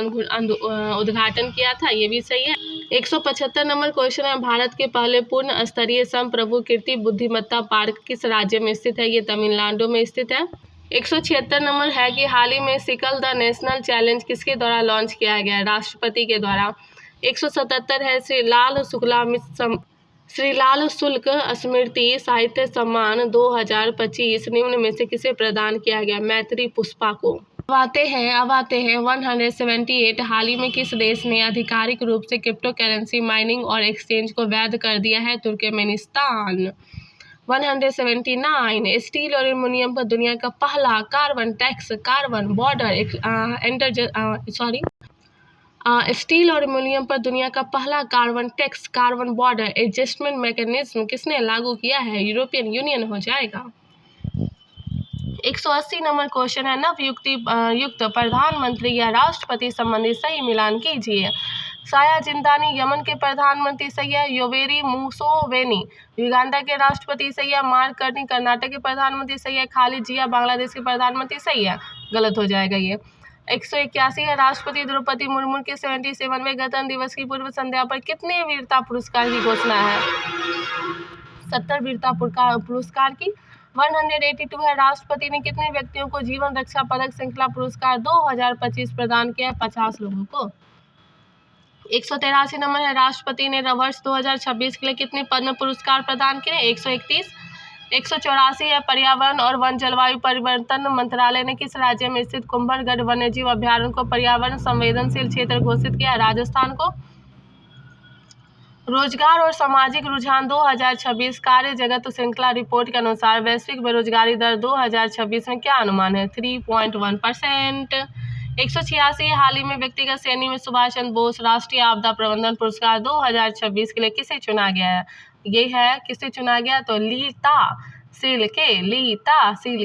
उद्घाटन किया था, ये भी सही है। 175 नंबर क्वेश्चन है भारत के पहले पूर्ण स्तरीय संप्रभु कृत्रिम बुद्धिमत्ता पार्क किस राज्य में स्थित है? ये तमिलनाडु में स्थित है। 176 नंबर है कि हाल ही में सिकल द नेशनल चैलेंज किसके द्वारा लॉन्च किया गया है? राष्ट्रपति के द्वारा। 177 है श्री लाल शुल्क स्मृति साहित्य सम्मान 2025 निम्न में से किसे प्रदान किया गया? मैत्री पुष्पा को। अब आते हैं 178 हाल ही में किस देश ने आधिकारिक रूप से क्रिप्टो करेंसी माइनिंग और एक्सचेंज को वैध कर दिया है? तुर्कमेनिस्तान। 179 स्टील और एल्युमिनियम पर दुनिया का पहला कार्बन बॉर्डर स्टील और एल्युमिनियम पर दुनिया का पहला carbon tax, carbon border adjustment mechanism किसने लागू किया है? यूरोपियन यूनियन हो जाएगा। 180 नंबर क्वेश्चन है, युक्त प्रधानमंत्री या राष्ट्रपति संबंधी सही मिलान कीजिए। साया जिंदानी यमन के प्रधानमंत्री सही है, योवेरी मुसोवेनी युगांडा के राष्ट्रपति सही है, मार्क कार्नी कर्नाटक के प्रधानमंत्री सही है, खालिद जिया बांग्लादेश के प्रधानमंत्री सही है, गलत हो जाएगा ये। 181 है, राष्ट्रपति द्रौपदी मुर्मू के 77वें गणतंत्र दिवस की पूर्व संध्या पर कितने वीरता पुरस्कार की घोषणा है? 70 वीरता पुरस्कार की। 182 है, राष्ट्रपति ने कितने व्यक्तियों को जीवन रक्षा पदक श्रृंखला पुरस्कार 2025 प्रदान किया? 50 लोगों को। 183 नंबर है, राष्ट्रपति ने वर्ष 2026 के लिए कितने पद्म पुरस्कार प्रदान किए? 131। 184 है, पर्यावरण और वन जलवायु परिवर्तन मंत्रालय ने किस राज्य में स्थित कुंभलगढ़ वन्यजीव अभ्यारण्य को पर्यावरण संवेदनशील क्षेत्र घोषित किया? राजस्थान को। रोजगार और सामाजिक रुझान 2026 कार्य जगत श्रृंखला रिपोर्ट के अनुसार वैश्विक बेरोजगारी दर 2026 में क्या अनुमान है? 3.1%। 186 हाल ही में व्यक्तिगत श्रेणी में सुभाष चंद्र बोस राष्ट्रीय आपदा प्रबंधन पुरस्कार 2026 के लिए किसे चुना गया है? ये है किसे चुना गया? तो लीता सील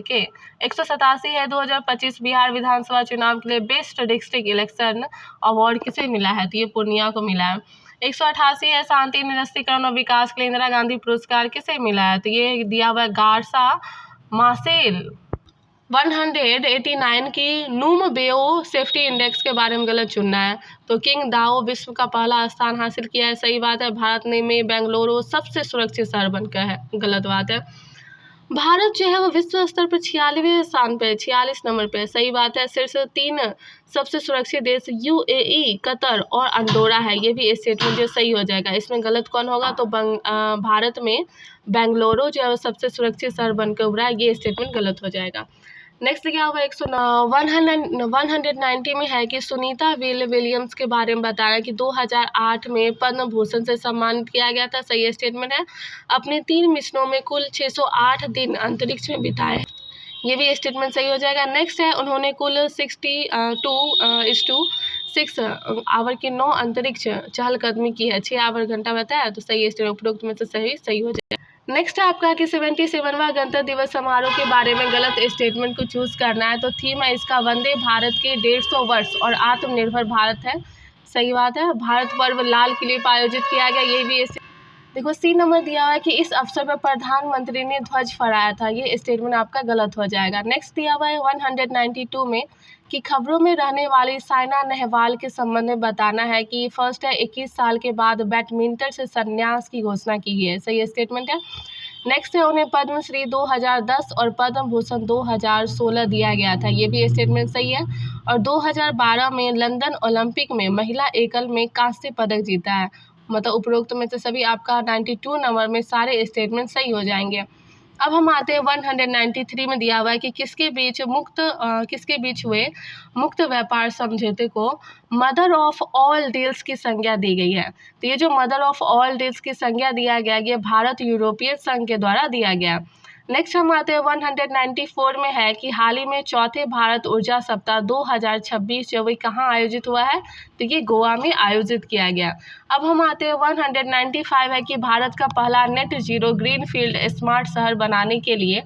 के। 187 है, 2025 बिहार विधानसभा चुनाव के लिए बेस्ट डिस्ट्रिक्ट इलेक्शन अवार्ड किसे मिला है? तो ये पूर्णिया को मिला है। 188 है, शांति निरस्त्रीकरण और विकास के लिए इंदिरा गांधी पुरस्कार किसे मिला है? तो ये दिया हुआ गार्सा मासेल। 189 की नूमबेओ सेफ्टी इंडेक्स के बारे में गलत चुनना है। तो किंग दाओ विश्व का पहला स्थान हासिल किया है, सही बात है। भारत ने में बेंगलुरु सबसे सुरक्षित शहर बनकर है, गलत बात है। भारत जो है वो विश्व स्तर पर 46वें स्थान पे, 46 नंबर पे, सही बात है। शीर्ष 3 सबसे सुरक्षित देश UAE, कतर और अंडोरा है, ये भी स्टेटमेंट जो सही हो जाएगा। इसमें गलत कौन होगा? तो भारत में बेंगलुरु जो है वो सबसे सुरक्षित शहर बनकर उभरा है, ये स्टेटमेंट गलत हो जाएगा। नेक्स्ट क्या होगा? 190 में है कि सुनीता विलियम्स के बारे में बताया कि 2008 में पद्म भूषण से सम्मानित किया गया था, सही स्टेटमेंट है। अपने 3 मिशनों में कुल 608 दिन अंतरिक्ष में बिताए, ये भी स्टेटमेंट सही हो जाएगा। नेक्स्ट है, उन्होंने कुल 62/6 आवर की 9 अंतरिक्ष चहलकदमी की है, 6 आवर घंटा बताया, तो सही स्टेटमेंट उपरोक्त में से सही हो जाएगा। नेक्स्ट है आपका कि 77वां गणतंत्र दिवस समारोह के बारे में गलत स्टेटमेंट को चूज करना है। तो थीम है इसका वंदे भारत के 150 वर्ष और आत्मनिर्भर भारत है, सही बात है। भारत पर्व लाल किले पर आयोजित किया गया, ये भी देखो सी नंबर दिया हुआ है कि इस अवसर पर प्रधानमंत्री ने ध्वज फहराया था, ये स्टेटमेंट आपका गलत हो जाएगा। नेक्स्ट दिया हुआ है 192 में कि खबरों में रहने वाली साइना नेहवाल के संबंध में बताना है कि फर्स्ट है 21 साल के बाद बैडमिंटन से संन्यास की घोषणा की गई है, सही स्टेटमेंट है। नेक्स्ट है, उन्हें पद्मश्री 2010 और पद्म भूषण 2016 दिया गया था, ये भी स्टेटमेंट सही है। और 2012 में लंदन ओलंपिक में महिला एकल में कांस्य पदक जीता है, मतलब उपरोक्त में से सभी आपका 92 नंबर में सारे स्टेटमेंट सही हो जाएंगे। अब हम आते हैं 193 में दिया हुआ है कि किसके बीच हुए मुक्त व्यापार समझौते को मदर ऑफ ऑल डील्स की संज्ञा दी गई है। तो ये जो मदर ऑफ ऑल डील्स की संज्ञा दिया गया, ये भारत यूरोपीय संघ के द्वारा दिया गया। नेक्स्ट हम आते हैं 194 में है कि हाल ही में चौथे भारत ऊर्जा सप्ताह 2026 जो वही कहाँ आयोजित हुआ है? तो ये गोवा में आयोजित किया गया। अब हम आते हैं 195 है कि भारत का पहला नेट जीरो ग्रीनफील्ड स्मार्ट शहर बनाने के लिए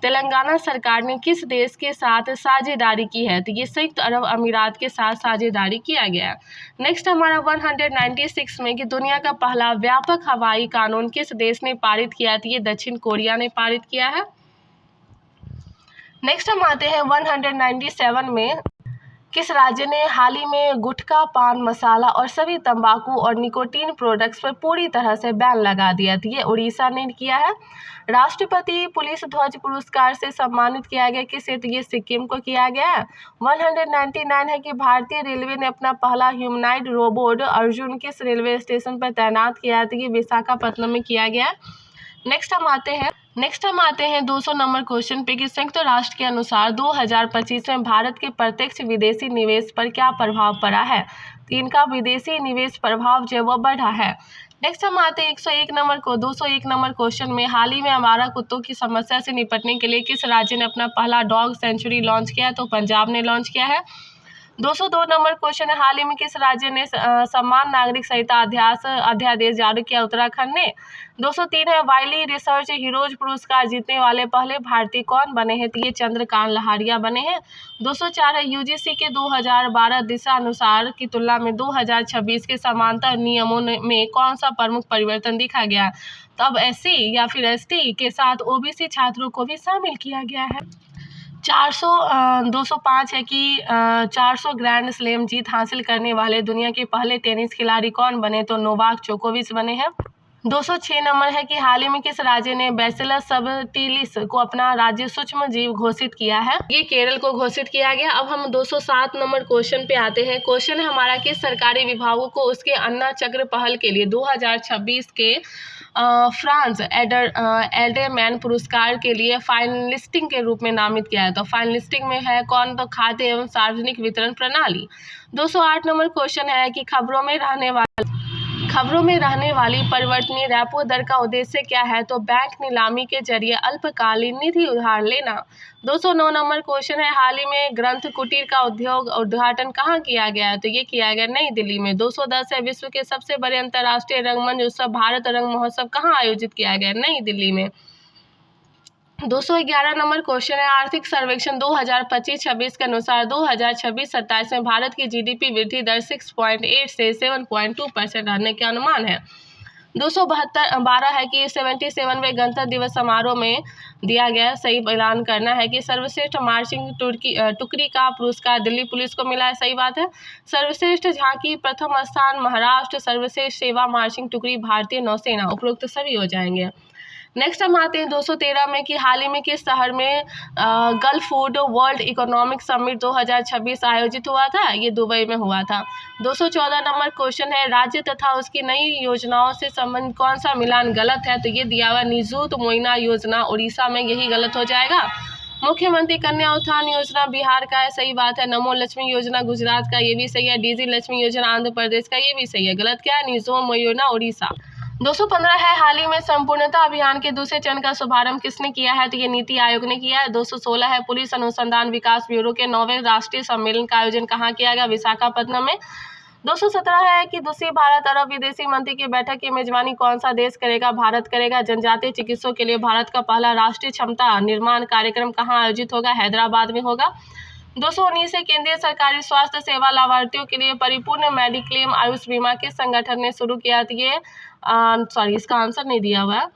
तेलंगाना सरकार ने किस देश के साथ साझेदारी की है? तो ये संयुक्त अरब अमीरात के साथ साझेदारी किया गया है। नेक्स्ट हमारा 196 में कि दुनिया का पहला व्यापक हवाई कानून किस देश ने पारित किया? तो ये दक्षिण कोरिया ने पारित किया है। नेक्स्ट हम आते हैं 197 में किस राज्य ने हाल ही में गुटखा, पान मसाला और सभी तंबाकू और निकोटीन प्रोडक्ट्स पर पूरी तरह से बैन लगा दिया? तो ये उड़ीसा ने किया है। राष्ट्रपति पुलिस ध्वज पुरस्कार से सम्मानित किया गया किसे? तो ये सिक्किम को किया गया है। 199 है कि भारतीय रेलवे ने अपना पहला ह्यूमनॉइड रोबोट अर्जुन किस रेलवे स्टेशन पर तैनात किया है? तो ये विशाखापट्टनम में किया गया है। नेक्स्ट हम आते हैं 200 नंबर क्वेश्चन पे कि संयुक्त राष्ट्र के अनुसार 2025 में भारत के प्रत्यक्ष विदेशी निवेश पर क्या प्रभाव पड़ा है? तो इनका विदेशी निवेश प्रभाव जो वो बढ़ा है। नेक्स्ट हम आते हैं 201 नंबर क्वेश्चन में हाल ही में आवारा कुत्तों की समस्या से निपटने के लिए किस राज्य ने अपना पहला डॉग सेंचुरी लॉन्च किया है? तो पंजाब ने लॉन्च किया है। 202 नंबर क्वेश्चन है, हाल ही में किस राज्य ने समान नागरिक संहिता अध्यादेश जारी किया? उत्तराखंड ने। 203 है, वाइली रिसर्च हीरोज पुरस्कार जीतने वाले पहले भारतीय कौन बने हैं? तो ये चंद्रकांत लहारिया बने हैं। 204 है, यूजीसी के 2012 दिशा अनुसार की तुलना में 2026 के समांतर नियमों में कौन सा प्रमुख परिवर्तन देखा गया? तो अब एससी या फिर एसटी के साथ ओबीसी छात्रों को भी शामिल किया गया है। 205 है कि 400 ग्रैंड स्लैम जीत हासिल करने वाले दुनिया के पहले टेनिस खिलाड़ी कौन बने? तो नोवाक जोकोविच बने हैं। 206 नंबर है कि हाल ही में किस राज्य ने बैसिलस सबटिलिस को अपना राज्य सूक्ष्म जीव घोषित किया है? ये केरल को घोषित किया गया। अब हम 207 नंबर क्वेश्चन पे आते हैं। क्वेश्चन है हमारा कि सरकारी विभागों को उसके अन्ना चक्र पहल के लिए 2026 के फ्रांस एडरमैन पुरस्कार के लिए फाइनलिस्टिंग के रूप में नामित किया है। तो फाइनलिस्टिंग में है कौन? तो खाद्य एवं सार्वजनिक वितरण प्रणाली। 208 नंबर क्वेश्चन है कि खबरों में रहने वाली परिवर्तनीय रेपो दर का उद्देश्य क्या है? तो बैंक नीलामी के जरिए अल्पकालीन निधि उधार लेना। 209 नंबर क्वेश्चन है, हाल ही में ग्रंथ कुटीर का उद्घाटन कहाँ किया गया है? तो ये किया गया नई दिल्ली में। 210 है, विश्व के सबसे बड़े अंतर्राष्ट्रीय रंगमंच उत्सव भारत रंग महोत्सव कहाँ आयोजित किया गया? नई दिल्ली में। 211 नंबर क्वेश्चन है, आर्थिक सर्वेक्षण 2025-26 के अनुसार 2026-27 में भारत की जीडीपी वृद्धि दर 6.8 से 7.2% रहने के अनुमान है। 212 है कि 77वें गणतंत्र दिवस समारोह में दिया गया सही ऐलान करना है कि सर्वश्रेष्ठ मार्चिंग टुकड़ी का पुरस्कार दिल्ली पुलिस को मिला है। सही बात है। सर्वश्रेष्ठ झांकी प्रथम स्थान महाराष्ट्र, सर्वश्रेष्ठ सेवा मार्चिंग टुकड़ी भारतीय नौसेना, उपरोक्त सभी हो जाएंगे। नेक्स्ट हम आते हैं 213 में कि हाल ही में किस शहर में gulf food world economic summit 2026 आयोजित हुआ था? ये दुबई में हुआ था। 214 नंबर क्वेश्चन है, राज्य तथा उसकी नई योजनाओं से संबंधित कौन सा मिलान गलत है? तो ये दिया हुआ निजुत मोइना योजना उड़ीसा में, यही गलत हो जाएगा। मुख्यमंत्री कन्या उत्थान योजना बिहार का है। सही बात है। नमो लक्ष्मी योजना गुजरात का, ये भी सही है। डीजी लक्ष्मी योजना आंध्र प्रदेश का, ये भी सही है। गलत क्या है? निजो मोइना उड़ीसा। 215 है, हाल ही में संपूर्णता अभियान के दूसरे चरण का शुभारंभ किसने किया है? तो ये नीति आयोग ने किया है। 216 है, पुलिस अनुसंधान विकास ब्यूरो के 9वें राष्ट्रीय सम्मेलन का आयोजन कहाँ किया गया? विशाखापट्टनम में। 217 है कि दूसरी भारत अरब विदेशी मंत्री की बैठक की मेजबानी कौन सा देश करेगा? भारत करेगा। जनजातीय चिकित्सकों के लिए भारत का पहला राष्ट्रीय क्षमता निर्माण कार्यक्रम कहाँ आयोजित होगा? हैदराबाद में होगा। 219 है, केंद्रीय सरकारी स्वास्थ्य सेवा लाभार्थियों के लिए परिपूर्ण मेडिक्लेम आयुष बीमा किस संगठन ने शुरू किया? तो ये इसका आंसर नहीं दिया हुआ है,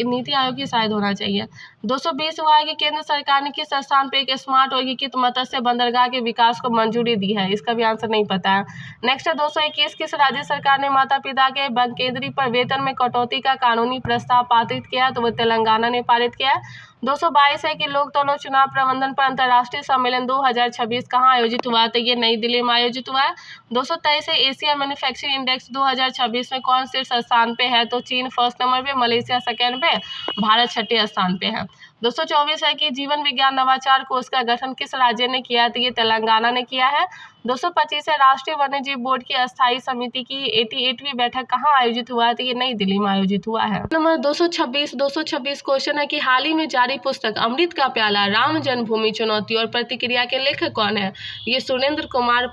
नीति आयोग की शायद होना चाहिए। 220 हुआ है कि केंद्र सरकार ने किस स्थान पर एक स्मार्ट और एकीकृत मत्स्य बंदरगाह के विकास को मंजूरी दी है? इसका भी आंसर नहीं पता है। नेक्स्ट है 221, किस राज्य सरकार ने माता पिता के बंकेदरी पर वेतन में कटौती का कानूनी प्रस्ताव पारित किया? तो वो तेलंगाना ने पारित किया है। 222 है कि लोकतंत्र चुनाव प्रबंधन पर अंतर्राष्ट्रीय सम्मेलन 2026 कहाँ आयोजित हुआ? तो ये नई दिल्ली में आयोजित हुआ है। 223 है, एशिया मैन्युफैक्चरिंग इंडेक्स 2026 में कौन शीर्ष स्थान पे है? तो चीन फर्स्ट नंबर पे, मलेशिया सेकेंड पे, भारत छठे स्थान पे है। 224 है कि जीवन विज्ञान नवाचार कोष का गठन किस राज्य ने किया? तो ये तेलंगाना ने किया है। 225 है, राष्ट्रीय वन्यजीव बोर्ड की अस्थायी समिति की 88वीं बैठक कहाँ आयोजित हुआ है? तो ये नई दिल्ली में आयोजित हुआ है। नंबर 226 क्वेश्चन है कि हाल ही में जारी पुस्तक अमृत का प्याला राम जन्मभूमि चुनौती और प्रतिक्रिया के लेखक कौन है? ये सुरेंद्र कुमार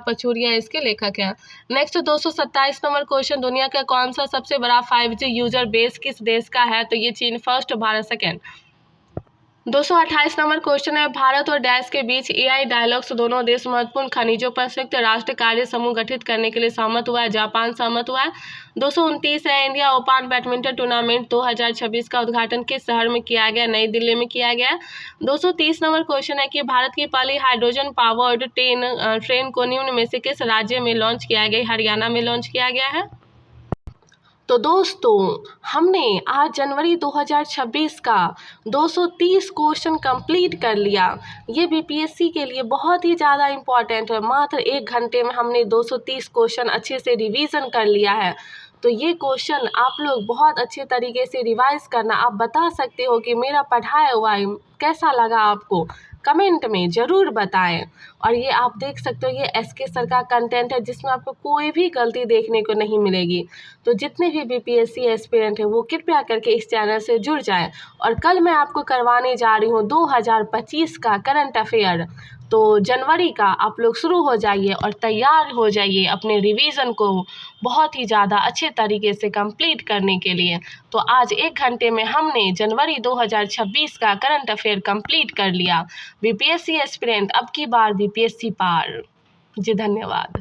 पचूरिया इसके लेखक हैं। नेक्स्ट 227 नंबर क्वेश्चन, दुनिया का कौन सा सबसे बड़ा 5G यूजर बेस किस देश का है? तो ये चीन first, Bharat second. 228 number question है, भारत और डैश के बीच AI डायलॉग्स दोनों देश महत्वपूर्ण खनिजों पर संयुक्त राष्ट्र कार्य समूह गठित करने के लिए सहमत हुआ है। जापान सहमत हुआ है। 229 है, इंडिया ओपन बैडमिंटन टूर्नामेंट 2026 का उद्घाटन किस शहर में किया गया? नई दिल्ली में किया गया। 230 नंबर क्वेश्चन है कि भारत की पहली हाइड्रोजन पावर्ड ट्रेन को निम्न में से किस राज्य में लॉन्च किया गया? हरियाणा में लॉन्च किया गया है। तो दोस्तों, हमने आज जनवरी 2026 का 230 क्वेश्चन कंप्लीट कर लिया। ये BPSC के लिए बहुत ही ज़्यादा इम्पॉर्टेंट है। मात्र 1 घंटे में हमने 230 क्वेश्चन अच्छे से रिवीजन कर लिया है। तो ये क्वेश्चन आप लोग बहुत अच्छे तरीके से रिवाइज करना। आप बता सकते हो कि मेरा पढ़ाया हुआ कैसा लगा आपको, कमेंट में ज़रूर बताएं। और ये आप देख सकते हो ये एसके सर का कंटेंट है जिसमें आपको कोई भी गलती देखने को नहीं मिलेगी। तो जितने भी बीपीएससी एस्पिरेंट हैं वो कृपया करके इस चैनल से जुड़ जाएं। और कल मैं आपको करवाने जा रही हूँ 2025 का करंट अफेयर। तो जनवरी का आप लोग शुरू हो जाइए और तैयार हो जाइए अपने रिवीजन को बहुत ही ज़्यादा अच्छे तरीके से कंप्लीट करने के लिए। तो आज 1 घंटे में हमने जनवरी 2026 का करंट अफेयर कंप्लीट कर लिया। बीपीएससी एस्पिरेंट अब की बार बीपीएससी पार। जी धन्यवाद।